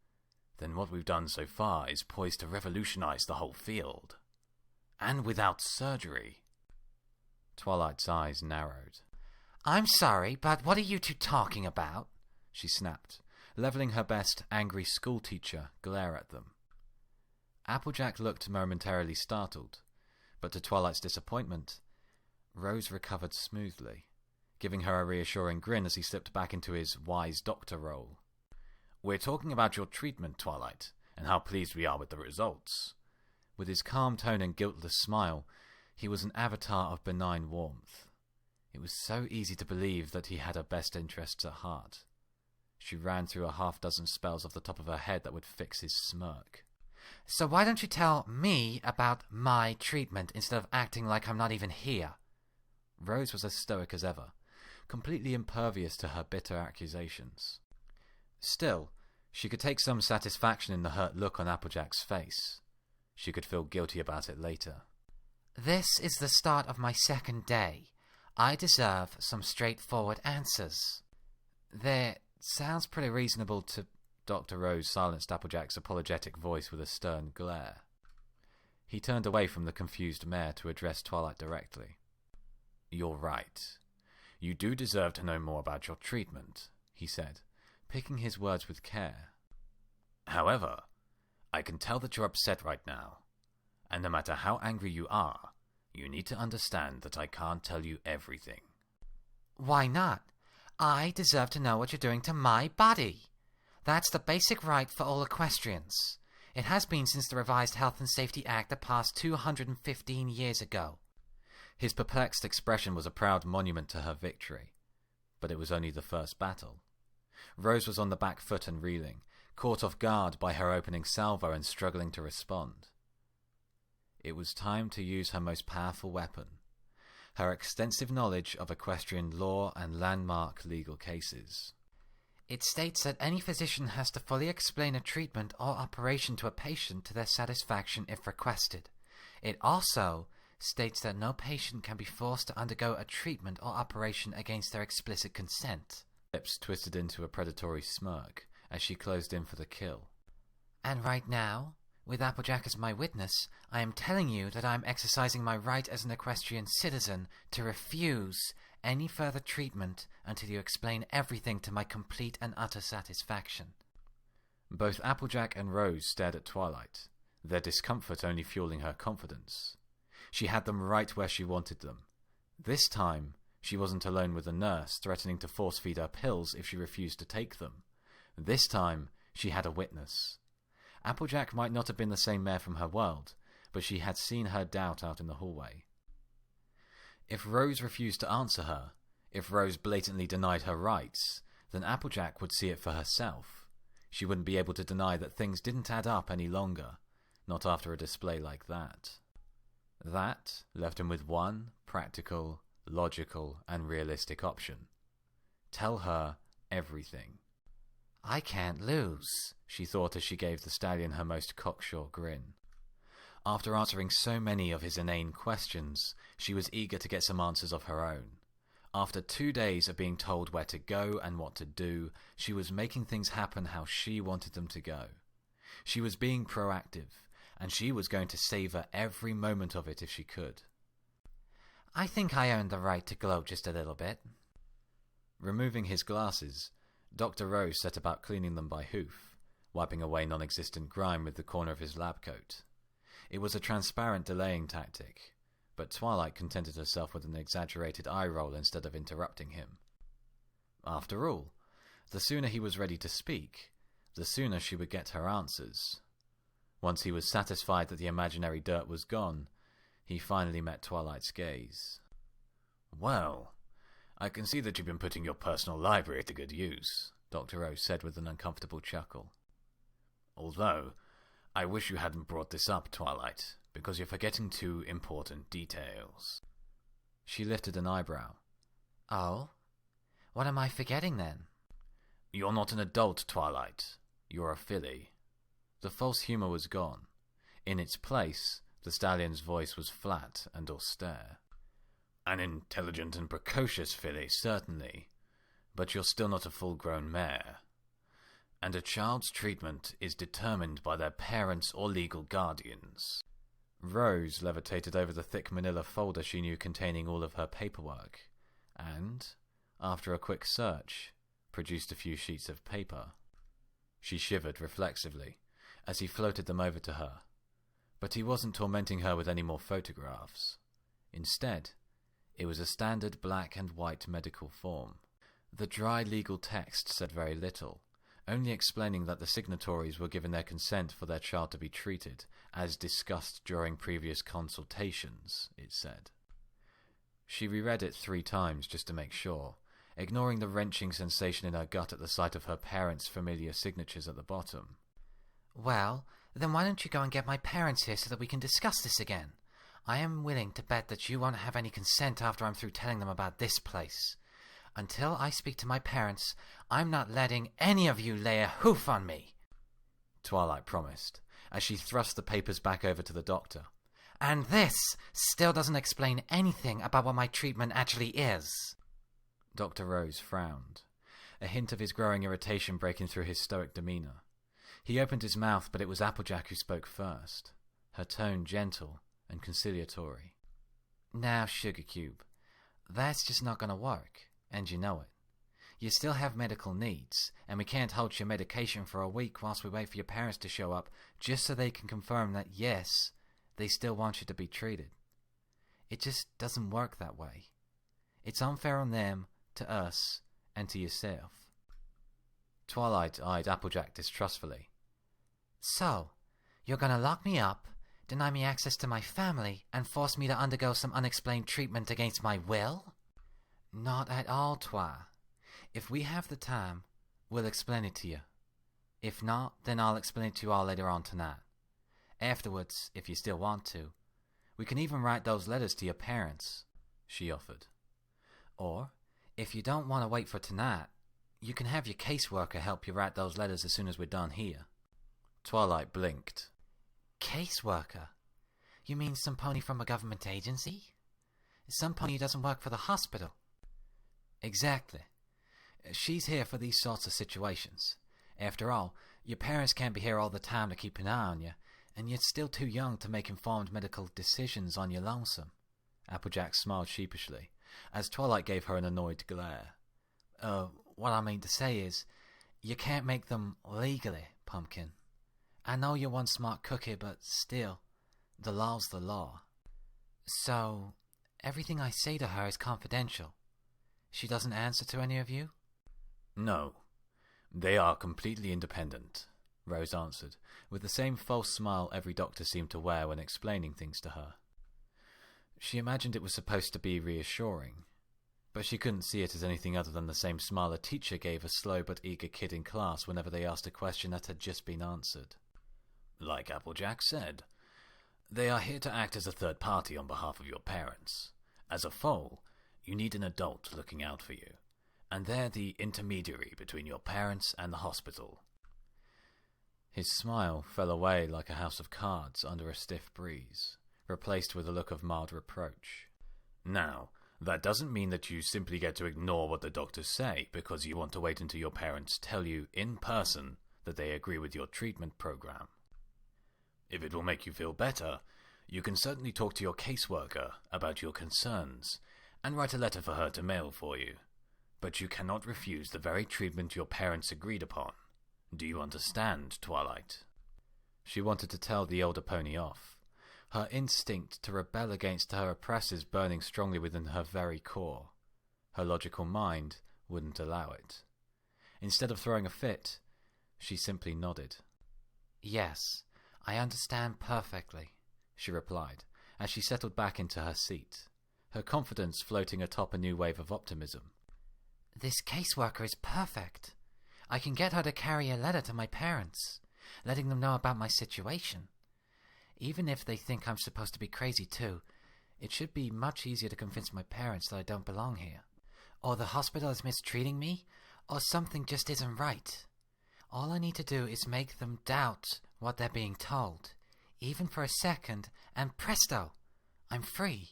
then what we've done so far is poised to revolutionize the whole field. And without surgery. Twilight's eyes narrowed. I'm sorry, but what are you two talking about? She snapped, leveling her best angry schoolteacher glare at them. Applejack looked momentarily startled, but to Twilight's disappointment, Rose recovered smoothly, giving her a reassuring grin as he slipped back into his wise doctor role. We're talking about your treatment, Twilight, and how pleased we are with the results. With his calm tone and guiltless smile, he was an avatar of benign warmth. It was so easy to believe that he had her best interests at heart. She ran through a half-dozen spells off the top of her head that would fix his smirk. So why don't you tell me about my treatment instead of acting like I'm not even here? Rose was as stoic as ever, completely impervious to her bitter accusations. Still, she could take some satisfaction in the hurt look on Applejack's face. She could feel guilty about it later. This is the start of my 2nd day. I deserve some straightforward answers. That sounds pretty reasonable to... Dr. Rose silenced Applejack's apologetic voice with a stern glare. He turned away from the confused mare to address Twilight directly. You're right. You do deserve to know more about your treatment, he said, picking his words with care. However, I can tell that you're upset right now, and no matter how angry you are, you need to understand that I can't tell you everything. Why not? I deserve to know what you're doing to my body. That's the basic right for all equestrians. It has been since the revised Health and Safety Act that passed 215 years ago. His perplexed expression was a proud monument to her victory, but it was only the first battle. Rose was on the back foot and reeling, caught off guard by her opening salvo and struggling to respond. It was time to use her most powerful weapon, her extensive knowledge of equestrian law and landmark legal cases. It states that any physician has to fully explain a treatment or operation to a patient to their satisfaction if requested. It also states that no patient can be forced to undergo a treatment or operation against their explicit consent. Lips twisted into a predatory smirk as she closed in for the kill. And right now, with Applejack as my witness, I am telling you that I am exercising my right as an equestrian citizen to refuse any further treatment until you explain everything to my complete and utter satisfaction. Both Applejack and Rose stared at Twilight, their discomfort only fueling her confidence. She had them right where she wanted them. This time, she wasn't alone with a nurse threatening to force-feed her pills if she refused to take them. This time, she had a witness. Applejack might not have been the same mare from her world, but she had seen her doubt out in the hallway. If Rose refused to answer her, if Rose blatantly denied her rights, then Applejack would see it for herself. She wouldn't be able to deny that things didn't add up any longer, not after a display like that. That left him with one practical, logical, and realistic option. Tell her everything. I can't lose, she thought as she gave the stallion her most cocksure grin. After answering so many of his inane questions, she was eager to get some answers of her own. After 2 days of being told where to go and what to do, she was making things happen how she wanted them to go. She was being proactive, and she was going to savor every moment of it if she could. I think I earned the right to gloat just a little bit. Removing his glasses, Dr. Rose set about cleaning them by hoof, wiping away non-existent grime with the corner of his lab coat. It was a transparent delaying tactic, but Twilight contented herself with an exaggerated eye roll instead of interrupting him. After all, the sooner he was ready to speak, the sooner she would get her answers. Once he was satisfied that the imaginary dirt was gone, he finally met Twilight's gaze. Well, I can see that you've been putting your personal library to good use, Dr. Rose said with an uncomfortable chuckle. Although, I wish you hadn't brought this up, Twilight, because you're forgetting 2 important details. She lifted an eyebrow. Oh? What am I forgetting then? You're not an adult, Twilight. You're a filly. The false humor was gone. In its place, the stallion's voice was flat and austere. An intelligent and precocious filly, certainly, but you're still not a full-grown mare. And a child's treatment is determined by their parents or legal guardians. Rose levitated over the thick manila folder she knew containing all of her paperwork, and, after a quick search, produced a few sheets of paper. She shivered reflexively as he floated them over to her, but he wasn't tormenting her with any more photographs. Instead, it was a standard black and white medical form. The dry legal text said very little, only explaining that the signatories were given their consent for their child to be treated, as discussed during previous consultations, it said. She reread it 3 times just to make sure, ignoring the wrenching sensation in her gut at the sight of her parents' familiar signatures at the bottom. Well, then why don't you go and get my parents here so that we can discuss this again? I am willing to bet that you won't have any consent after I'm through telling them about this place. Until I speak to my parents, I'm not letting any of you lay a hoof on me, Twilight promised, as she thrust the papers back over to the doctor. And this still doesn't explain anything about what my treatment actually is. Dr. Rose frowned, a hint of his growing irritation breaking through his stoic demeanor. He opened his mouth, but it was Applejack who spoke first, her tone gentle and conciliatory. Now, Sugar Cube, that's just not going to work, and you know it. You still have medical needs, and we can't hold your medication for a week whilst we wait for your parents to show up just so they can confirm that, yes, they still want you to be treated. It just doesn't work that way. It's unfair on them, to us, and to yourself. Twilight eyed Applejack distrustfully. So, you're going to lock me up, deny me access to my family, and force me to undergo some unexplained treatment against my will? Not at all, Twa. If we have the time, we'll explain it to you. If not, then I'll explain it to you all later on tonight. Afterwards, if you still want to, we can even write those letters to your parents, she offered. Or, if you don't want to wait for tonight, you can have your caseworker help you write those letters as soon as we're done here. Twilight blinked. Caseworker? You mean some pony from a government agency? Some pony who doesn't work for the hospital? Exactly. She's here for these sorts of situations. After all, your parents can't be here all the time to keep an eye on you, and you're still too young to make informed medical decisions on your lonesome. Applejack smiled sheepishly, as Twilight gave her an annoyed glare. What I mean to say is, you can't make them legally, Pumpkin. I know you're one smart cookie, but still, the law's the law. So, everything I say to her is confidential. She doesn't answer to any of you? No. They are completely independent, Rose answered, with the same false smile every doctor seemed to wear when explaining things to her. She imagined it was supposed to be reassuring, but she couldn't see it as anything other than the same smile a teacher gave a slow but eager kid in class whenever they asked a question that had just been answered. Like Applejack said, they are here to act as a third party on behalf of your parents. As a foal, you need an adult looking out for you, and they're the intermediary between your parents and the hospital. His smile fell away like a house of cards under a stiff breeze, replaced with a look of mild reproach. Now, that doesn't mean that you simply get to ignore what the doctors say because you want to wait until your parents tell you in person that they agree with your treatment program. If it will make you feel better, you can certainly talk to your caseworker about your concerns and write a letter for her to mail for you. But you cannot refuse the very treatment your parents agreed upon. Do you understand, Twilight? She wanted to tell the older pony off, her instinct to rebel against her oppressors burning strongly within her very core. Her logical mind wouldn't allow it. Instead of throwing a fit, she simply nodded. Yes, I understand perfectly, she replied, as she settled back into her seat, her confidence floating atop a new wave of optimism. This caseworker is perfect. I can get her to carry a letter to my parents, letting them know about my situation. Even if they think I'm supposed to be crazy too, it should be much easier to convince my parents that I don't belong here, or the hospital is mistreating me, or something just isn't right. All I need to do is make them doubt what they're being told, even for a second, and presto, I'm free.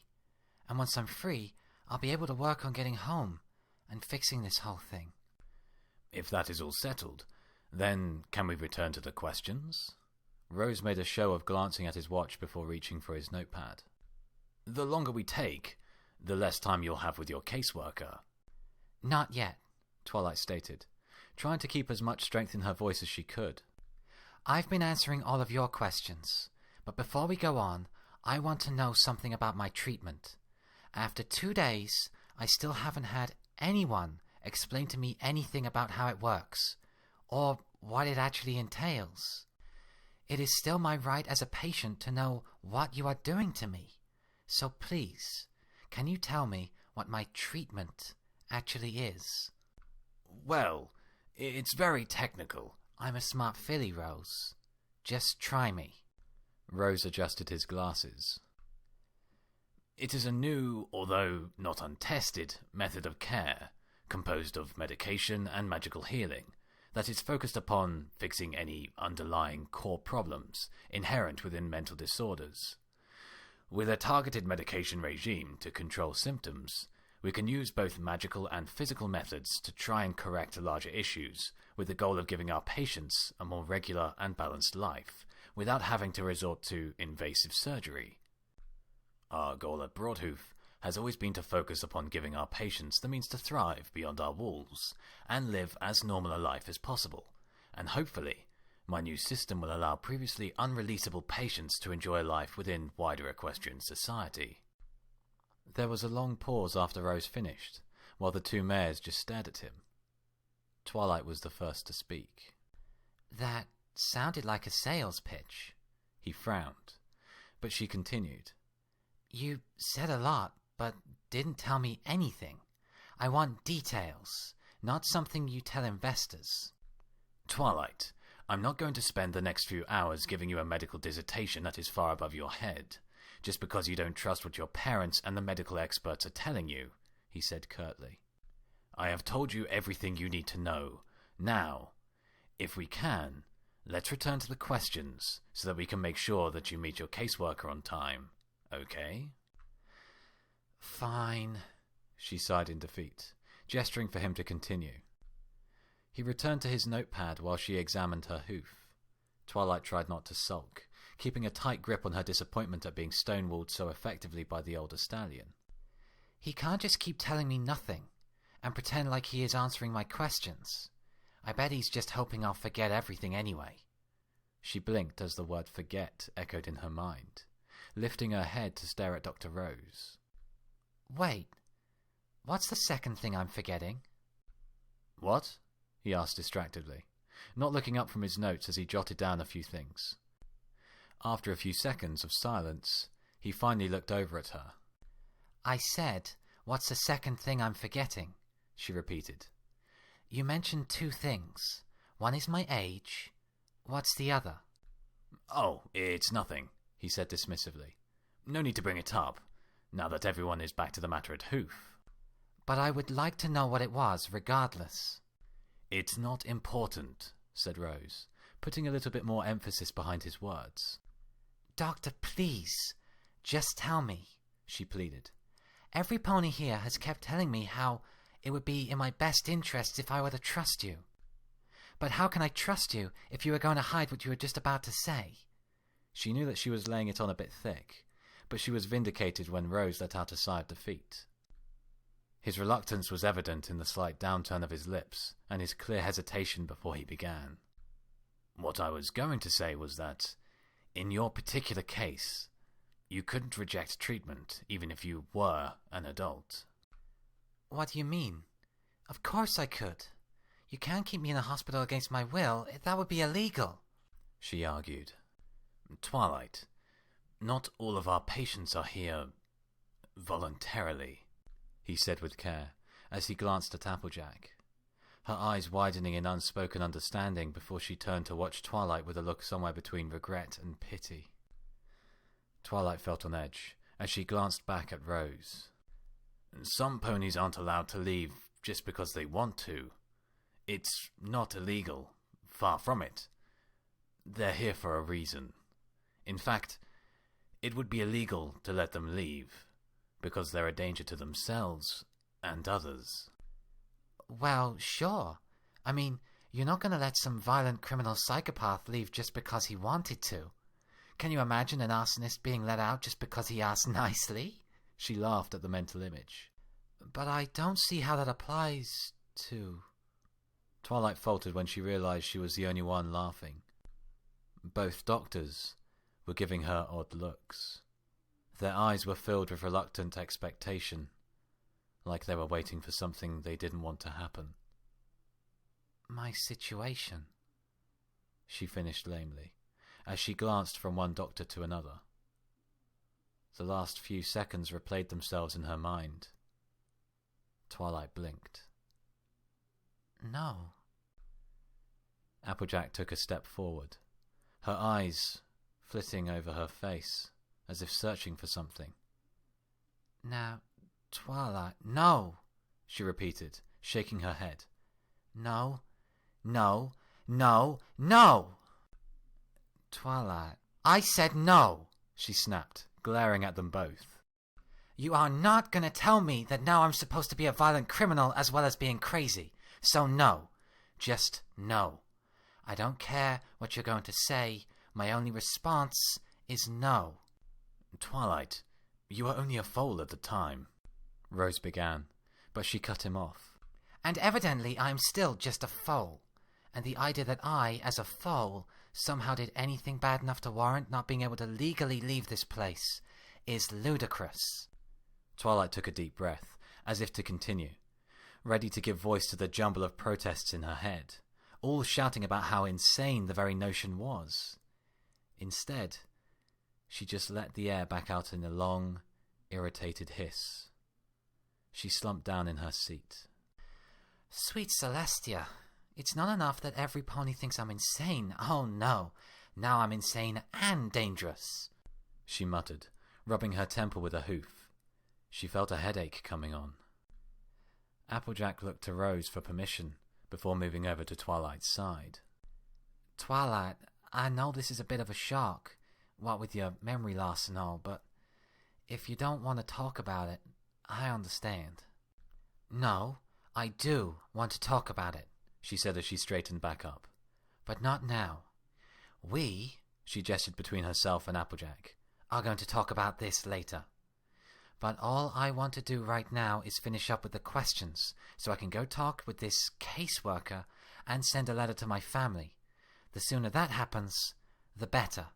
And once I'm free, I'll be able to work on getting home and fixing this whole thing. If that is all settled, then can we return to the questions? Rose made a show of glancing at his watch before reaching for his notepad. The longer we take, the less time you'll have with your caseworker. Not yet, Twilight stated, trying to keep as much strength in her voice as she could. I've been answering all of your questions, but before we go on, I want to know something about my treatment. After 2 days, I still haven't had anyone explain to me anything about how it works, or what it actually entails. It is still my right as a patient to know what you are doing to me. So please, can you tell me what my treatment actually is? Well, it's very technical. I'm a smart filly, Rose. Just try me. Rose adjusted his glasses. It is a new, although not untested, method of care, composed of medication and magical healing, that is focused upon fixing any underlying core problems inherent within mental disorders. With a targeted medication regime to control symptoms, we can use both magical and physical methods to try and correct larger issues, with the goal of giving our patients a more regular and balanced life, without having to resort to invasive surgery. Our goal at Broadhoof has always been to focus upon giving our patients the means to thrive beyond our walls and live as normal a life as possible, and hopefully, my new system will allow previously unreleasable patients to enjoy life within wider equestrian society. There was a long pause after Rose finished, while the two mares just stared at him. Twilight was the first to speak. That sounded like a sales pitch. He frowned, but she continued. You said a lot, but didn't tell me anything. I want details, not something you tell investors. Twilight, I'm not going to spend the next few hours giving you a medical dissertation that is far above your head, just because you don't trust what your parents and the medical experts are telling you, he said curtly. I have told you everything you need to know. Now, if we can, let's return to the questions so that we can make sure that you meet your caseworker on time. Okay? Fine, she sighed in defeat, gesturing for him to continue. He returned to his notepad while she examined her hoof. Twilight tried not to sulk, keeping a tight grip on her disappointment at being stonewalled so effectively by the older stallion. He can't just keep telling me nothing, and pretend like he is answering my questions. I bet he's just hoping I'll forget everything anyway. She blinked as the word forget echoed in her mind, lifting her head to stare at Dr. Rose. Wait, what's the second thing I'm forgetting? What? He asked distractedly, not looking up from his notes as he jotted down a few things. After a few seconds of silence, he finally looked over at her. I said, what's the second thing I'm forgetting? She repeated. You mentioned 2 things. One is my age. What's the other? Oh, it's nothing, he said dismissively. No need to bring it up, now that everyone is back to the matter at Hoof. but I would like to know what it was, regardless. It's not important, said Rose, putting a little bit more emphasis behind his words. Doctor, please, just tell me, she pleaded. Every pony here has kept telling me how it would be in my best interests if I were to trust you. But how can I trust you if you are going to hide what you were just about to say? She knew that she was laying it on a bit thick, but she was vindicated when Rose let out a sigh of defeat. His reluctance was evident in the slight downturn of his lips and his clear hesitation before he began. What I was going to say was that, in your particular case, you couldn't reject treatment even if you were an adult. What do you mean? Of course I could. You can't keep me in a hospital against my will. That would be illegal, she argued. Twilight, not all of our patients are here voluntarily, he said with care, as he glanced at Applejack, her eyes widening in unspoken understanding before she turned to watch Twilight with a look somewhere between regret and pity. Twilight felt on edge as she glanced back at Rose. Some ponies aren't allowed to leave just because they want to. It's not illegal. Far from it. They're here for a reason. In fact, it would be illegal to let them leave, because they're a danger to themselves and others. Well, sure. I mean, you're not going to let some violent criminal psychopath leave just because he wanted to. Can you imagine an arsonist being let out just because he asked nicely? She laughed at the mental image. But I don't see how that applies to... Twilight faltered when she realized she was the only one laughing. Both doctors were giving her odd looks. Their eyes were filled with reluctant expectation, like they were waiting for something they didn't want to happen. My situation, she finished lamely, as she glanced from one doctor to another. The last few seconds replayed themselves in her mind. Twilight blinked. No. Applejack took a step forward, her eyes flitting over her face, as if searching for something. Now, Twilight, no, she repeated, shaking her head. No, no, no, no! Twilight, I said no, she snapped, glaring at them both. You are not going to tell me that now I'm supposed to be a violent criminal as well as being crazy. So no. Just no. I don't care what you're going to say. My only response is no. Twilight, you were only a foal at the time, Rose began, but she cut him off. And evidently I'm still just a foal. And the idea that I, as a foal, somehow did anything bad enough to warrant not being able to legally leave this place is ludicrous. Twilight took a deep breath, as if to continue, ready to give voice to the jumble of protests in her head, all shouting about how insane the very notion was. Instead, she just let the air back out in a long, irritated hiss. She slumped down in her seat. Sweet Celestia, it's not enough that every pony thinks I'm insane. Oh no, now I'm insane and dangerous, she muttered, rubbing her temple with a hoof. She felt a headache coming on. Applejack looked to Rose for permission before moving over to Twilight's side. Twilight, I know this is a bit of a shock, what with your memory loss and all, but if you don't want to talk about it, I understand. No, I do want to talk about it, she said as she straightened back up. But not now. We, she gestured between herself and Applejack, are going to talk about this later. But all I want to do right now is finish up with the questions, so I can go talk with this caseworker and send a letter to my family. The sooner that happens, the better.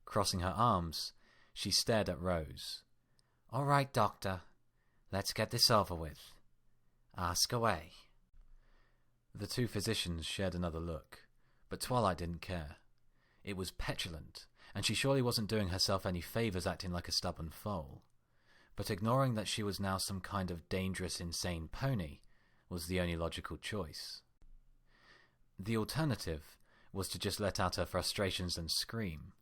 Crossing her arms, she stared at Rose. All right, Doctor. Let's get this over with. Ask away. The two physicians shared another look, but Twilight didn't care. It was petulant, and she surely wasn't doing herself any favours acting like a stubborn foal. But ignoring that she was now some kind of dangerous, insane pony was the only logical choice. The alternative was to just let out her frustrations and scream,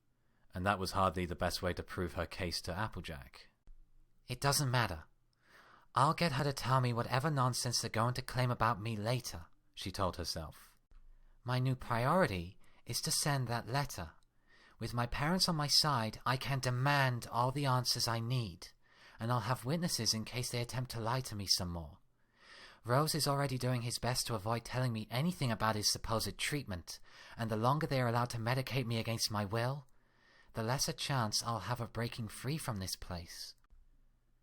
and that was hardly the best way to prove her case to Applejack. It doesn't matter. I'll get her to tell me whatever nonsense they're going to claim about me later, she told herself. My new priority is to send that letter. With my parents on my side, I can demand all the answers I need, and I'll have witnesses in case they attempt to lie to me some more. Rose is already doing his best to avoid telling me anything about his supposed treatment, and the longer they are allowed to medicate me against my will, the less a chance I'll have of breaking free from this place.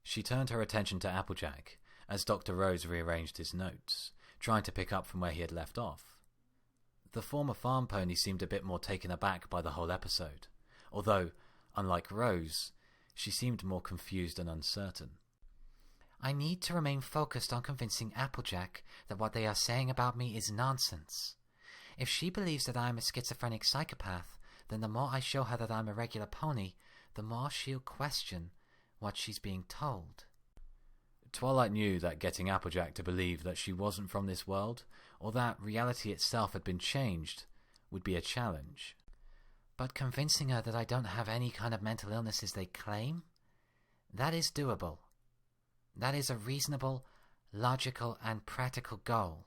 She turned her attention to Applejack as Dr. Rose rearranged his notes, trying to pick up from where he had left off. The former farm pony seemed a bit more taken aback by the whole episode, although, unlike Rose, she seemed more confused and uncertain. I need to remain focused on convincing Applejack that what they are saying about me is nonsense. If she believes that I am a schizophrenic psychopath, then the more I show her that I'm a regular pony, the more she'll question what she's being told. Twilight knew that getting Applejack to believe that she wasn't from this world, or that reality itself had been changed, would be a challenge. But convincing her that I don't have any kind of mental illness as they claim, that is doable. That is a reasonable, logical, and practical goal.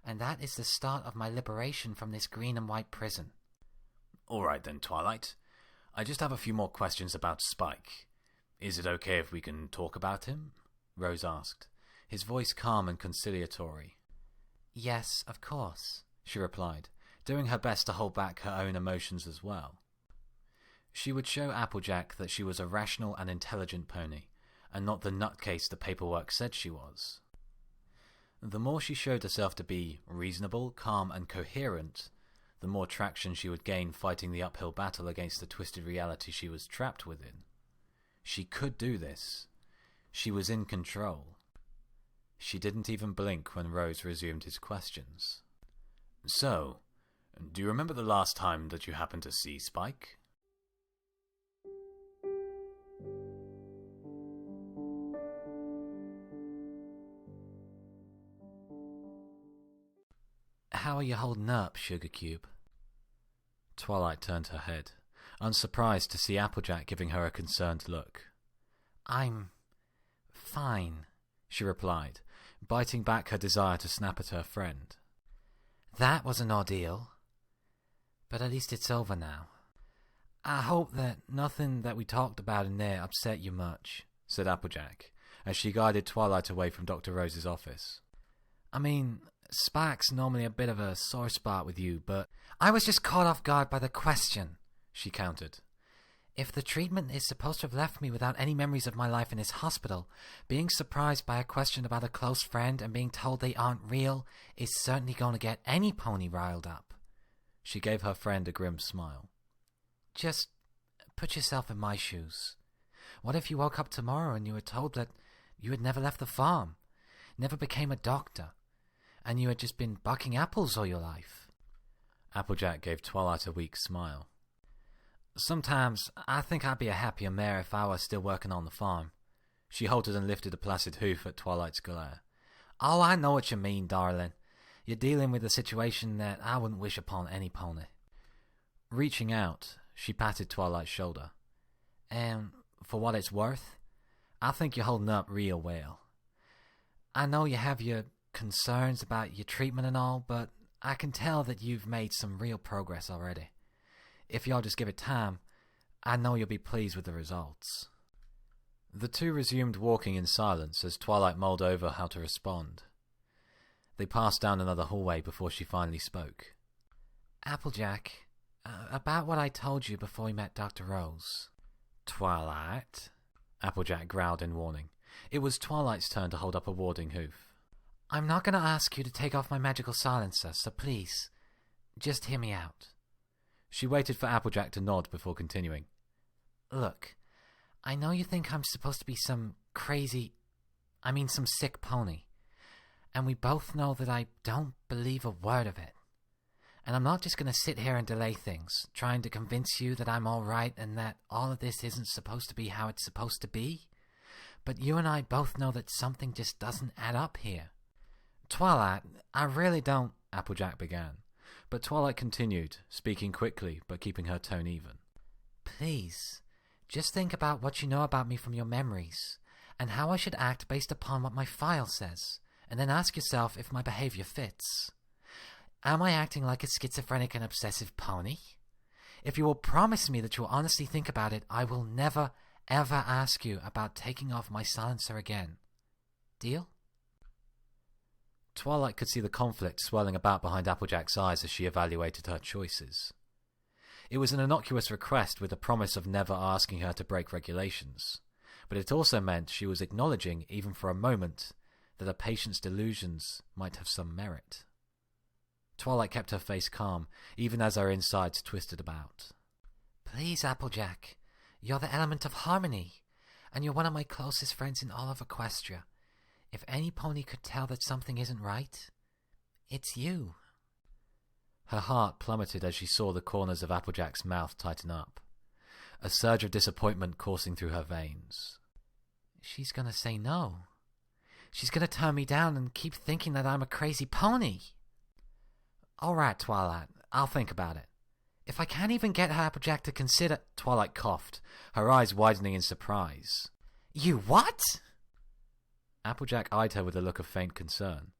And that is the start of my liberation from this green and white prison. All right then, Twilight. I just have a few more questions about Spike. Is it okay if we can talk about him? Rose asked, his voice calm and conciliatory. Yes, of course, she replied, doing her best to hold back her own emotions as well. She would show Applejack that she was a rational and intelligent pony, and not the nutcase the paperwork said she was. The more she showed herself to be reasonable, calm, and coherent, the more traction she would gain fighting the uphill battle against the twisted reality she was trapped within. She could do this. She was in control. She didn't even blink when Rose resumed his questions. So, do you remember the last time that you happened to see Spike? How are you holding up, Sugar Cube? Twilight turned her head, unsurprised to see Applejack giving her a concerned look. I'm fine, she replied, biting back her desire to snap at her friend. That was an ordeal, but at least it's over now. I hope that nothing that we talked about in there upset you much, said Applejack, as she guided Twilight away from Dr. Rose's office. I mean, Spike's normally a bit of a sore spot with you, but I was just caught off guard by the question, she countered. If the treatment is supposed to have left me without any memories of my life in this hospital, being surprised by a question about a close friend and being told they aren't real is certainly going to get any pony riled up. She gave her friend a grim smile. Just put yourself in my shoes. What if you woke up tomorrow and you were told that you had never left the farm, never became a doctor, and you had just been bucking apples all your life? Applejack gave Twilight a weak smile. Sometimes I think I'd be a happier mare if I were still working on the farm. She halted and lifted a placid hoof at Twilight's glare. Oh, I know what you mean, darling. You're dealing with a situation that I wouldn't wish upon any pony. Reaching out, she patted Twilight's shoulder. And for what it's worth, I think you're holding up real well. I know you have your concerns about your treatment and all, but I can tell that you've made some real progress already. If y'all just give it time, I know you'll be pleased with the results. The two resumed walking in silence as Twilight mulled over how to respond. They passed down another hallway before she finally spoke. Applejack, about what I told you before we met Dr. Rose. Twilight? Applejack growled in warning. It was Twilight's turn to hold up a warding hoof. I'm not going to ask you to take off my magical silencer, so please, just hear me out. She waited for Applejack to nod before continuing. Look, I know you think I'm supposed to be some sick pony. And we both know that I don't believe a word of it. And I'm not just going to sit here and delay things, trying to convince you that I'm all right and that all of this isn't supposed to be how it's supposed to be. But you and I both know that something just doesn't add up here. Twilight, I really don't, Applejack began. But Twilight continued, speaking quickly but keeping her tone even. Please, just think about what you know about me from your memories. and how I should act based upon what my file says, and then ask yourself if my behavior fits. Am I acting like a schizophrenic and obsessive pony? If you will promise me that you will honestly think about it, I will never, ever ask you about taking off my silencer again. Deal? Twilight could see the conflict swelling about behind Applejack's eyes as she evaluated her choices. It was an innocuous request with the promise of never asking her to break regulations, but it also meant she was acknowledging, even for a moment, that a patient's delusions might have some merit. Twilight kept her face calm, even as her insides twisted about. Please, Applejack, you're the element of harmony, and you're one of my closest friends in all of Equestria. If any pony could tell that something isn't right, it's you. Her heart plummeted as she saw the corners of Applejack's mouth tighten up, a surge of disappointment coursing through her veins. She's gonna say no. She's gonna turn me down and keep thinking that I'm a crazy pony. All right, Twilight, I'll think about it. If I can't even get Applejack to consider... Twilight coughed, her eyes widening in surprise. You what? Applejack eyed her with a look of faint concern.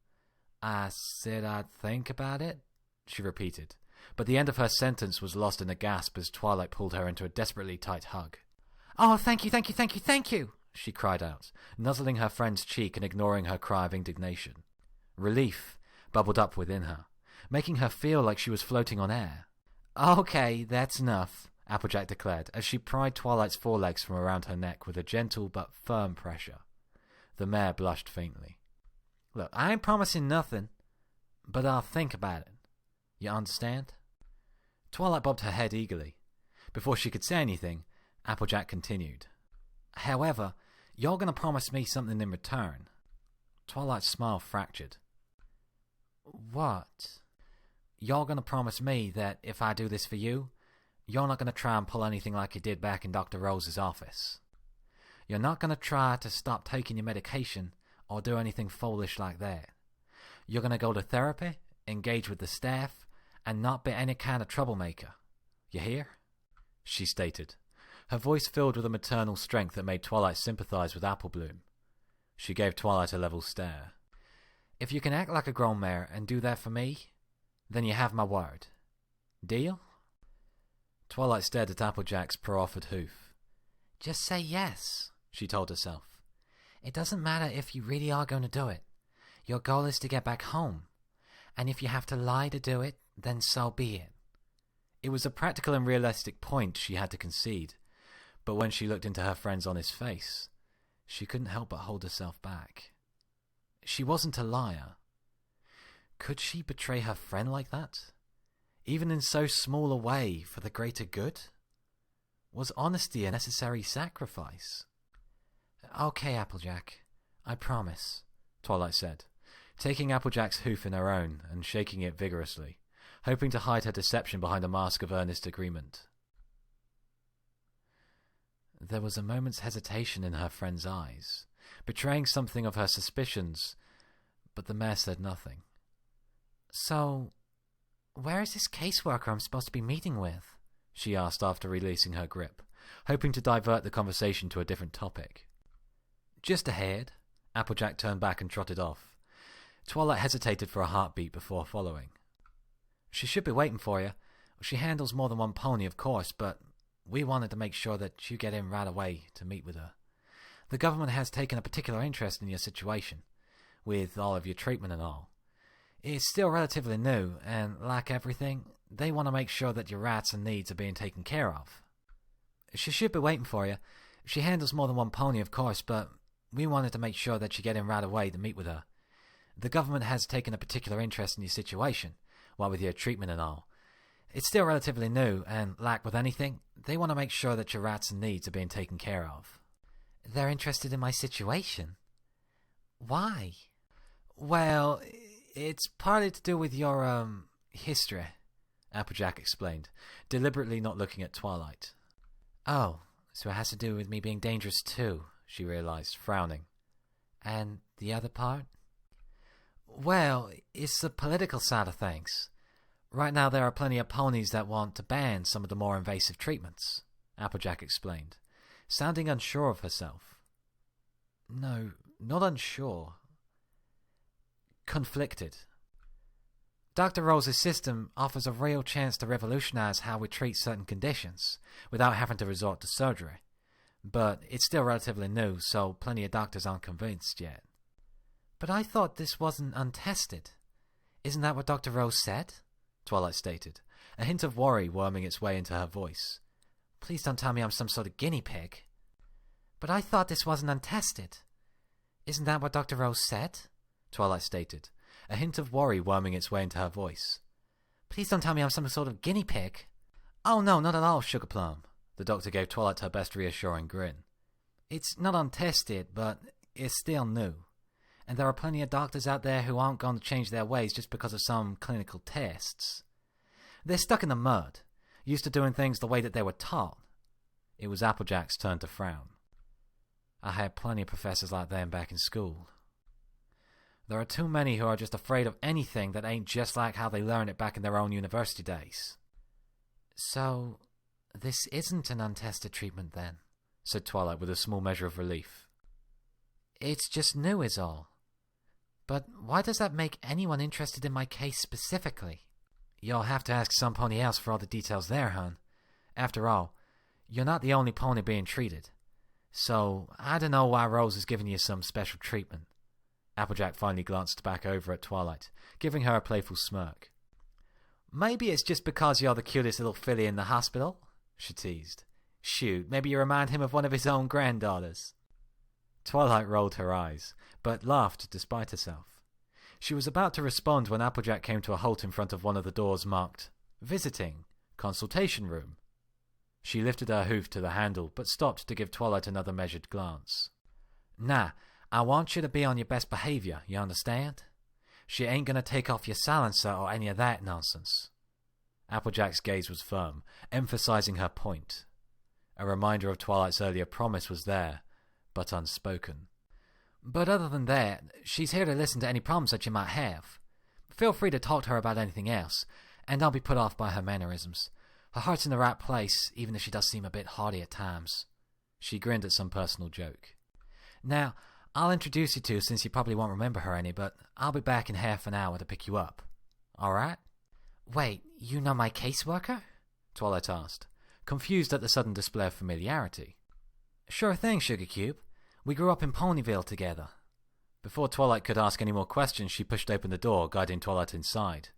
I said I'd think about it, she repeated, but the end of her sentence was lost in a gasp as Twilight pulled her into a desperately tight hug. Oh, thank you, thank you, thank you, thank you, she cried out, nuzzling her friend's cheek and ignoring her cry of indignation. Relief bubbled up within her, making her feel like she was floating on air. Okay, that's enough, Applejack declared as she pried Twilight's forelegs from around her neck with a gentle but firm pressure. The mare blushed faintly. Look, I ain't promising nothing, but I'll think about it. You understand? Twilight bobbed her head eagerly. Before she could say anything, Applejack continued. However, you're going to promise me something in return. Twilight's smile fractured. What? You're going to promise me that if I do this for you, you're not going to try and pull anything like you did back in Dr. Rose's office. You're not going to try to stop taking your medication or do anything foolish like that. You're going to go to therapy, engage with the staff, and not be any kind of troublemaker. You hear? She stated, her voice filled with a maternal strength that made Twilight sympathize with Applebloom. She gave Twilight a level stare. If you can act like a grown mare and do that for me, then you have my word. Deal? Twilight stared at Applejack's proffered hoof. Just say yes, she told herself. It doesn't matter if you really are going to do it. Your goal is to get back home. And if you have to lie to do it, then so be it. It was a practical and realistic point she had to concede, but when she looked into her friend's honest face, she couldn't help but hold herself back. She wasn't a liar. Could she betray her friend like that? Even in so small a way for the greater good? Was honesty a necessary sacrifice? Okay, Applejack, I promise, Twilight said, taking Applejack's hoof in her own and shaking it vigorously, hoping to hide her deception behind a mask of earnest agreement. There was a moment's hesitation in her friend's eyes, betraying something of her suspicions, but the mare said nothing. So, where is this caseworker I'm supposed to be meeting with? She asked after releasing her grip, hoping to divert the conversation to a different topic. Just ahead. Applejack turned back and trotted off. Twilight hesitated for a heartbeat before following. She should be waiting for you. She handles more than one pony, of course, but we wanted to make sure that you get in right away to meet with her. The government has taken a particular interest in your situation, with all of your treatment and all. It's still relatively new, and like everything, they want to make sure that your rights and needs are being taken care of. She should be waiting for you. She handles more than one pony, of course, but we wanted to make sure that you get in right away to meet with her. The government has taken a particular interest in your situation, what with your treatment and all. It's still relatively new, and like with anything, they want to make sure that your rights and needs are being taken care of. They're interested in my situation? Why? Well, it's partly to do with your, history, Applejack explained, deliberately not looking at Twilight. Oh, so it has to do with me being dangerous too, she realized, frowning. And the other part? Well, it's the political side of things. Right now there are plenty of ponies that want to ban some of the more invasive treatments, Applejack explained, sounding unsure of herself. No, not unsure. Conflicted. Dr. Rose's system offers a real chance to revolutionize how we treat certain conditions without having to resort to surgery. But it's still relatively new, so plenty of doctors aren't convinced yet. But I thought this wasn't untested. Isn't that what Dr. Rose said? Twilight stated, a hint of worry worming its way into her voice. Please don't tell me I'm some sort of guinea pig. But I thought this wasn't untested. Isn't that what Dr. Rose said? Twilight stated, a hint of worry worming its way into her voice. Please don't tell me I'm some sort of guinea pig. Oh no, not at all, Sugar Plum. The doctor gave Twilight her best reassuring grin. It's not untested, but it's still new. And there are plenty of doctors out there who aren't going to change their ways just because of some clinical tests. They're stuck in the mud, used to doing things the way that they were taught. It was Applejack's turn to frown. I had plenty of professors like them back in school. There are too many who are just afraid of anything that ain't just like how they learned it back in their own university days. So, this isn't an untested treatment then? Said Twilight with a small measure of relief. It's just new is all. But why does that make anyone interested in my case specifically? You'll have to ask some pony else for all the details there, hon. After all, you're not the only pony being treated. So, I don't know why Rose is giving you some special treatment. Applejack finally glanced back over at Twilight, giving her a playful smirk. Maybe it's just because you're the cutest little filly in the hospital, she teased. Shoot, maybe you remind him of one of his own granddaughters. Twilight rolled her eyes, but laughed despite herself. She was about to respond when Applejack came to a halt in front of one of the doors marked, Visiting, Consultation Room. She lifted her hoof to the handle, but stopped to give Twilight another measured glance. Nah, I want you to be on your best behavior, you understand? She ain't gonna take off your silencer or any of that nonsense. Applejack's gaze was firm, emphasizing her point. A reminder of Twilight's earlier promise was there, but unspoken. But other than that, she's here to listen to any problems that you might have. Feel free to talk to her about anything else, and don't be put off by her mannerisms. Her heart's in the right place, even if she does seem a bit haughty at times. She grinned at some personal joke. Now, I'll introduce you to, since you probably won't remember her any, but I'll be back in half an hour to pick you up. Alright? Wait, you know my caseworker? Twilight asked, confused at the sudden display of familiarity. Sure thing, Sugar Cube. We grew up in Ponyville together. Before Twilight could ask any more questions, she pushed open the door, guiding Twilight inside.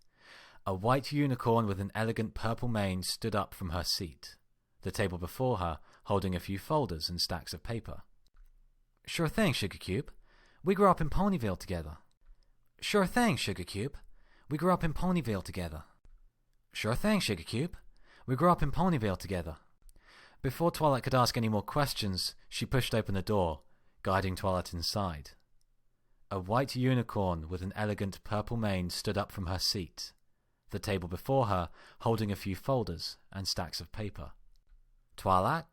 A white unicorn with an elegant purple mane stood up from her seat, the table before her holding a few folders and stacks of paper. Sure thing, Sugar Cube. We grew up in Ponyville together. Sure thing, Sugar Cube. We grew up in Ponyville together. Sure thing, Sugar Cube. We grew up in Ponyville together. Before Twilight could ask any more questions, she pushed open the door, guiding Twilight inside. A white unicorn with an elegant purple mane stood up from her seat, the table before her holding a few folders and stacks of paper. Twilight,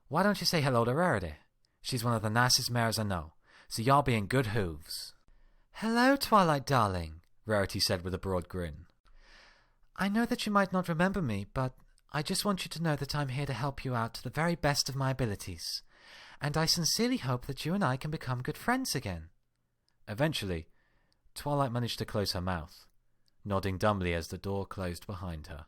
why don't you say hello to Rarity? She's one of the nicest mares I know, so y'all be in good hooves. Hello, Twilight darling, Rarity said with a broad grin. I know that you might not remember me, but I just want you to know that I'm here to help you out to the very best of my abilities, and I sincerely hope that you and I can become good friends again. Eventually, Twilight managed to close her mouth, nodding dumbly as the door closed behind her.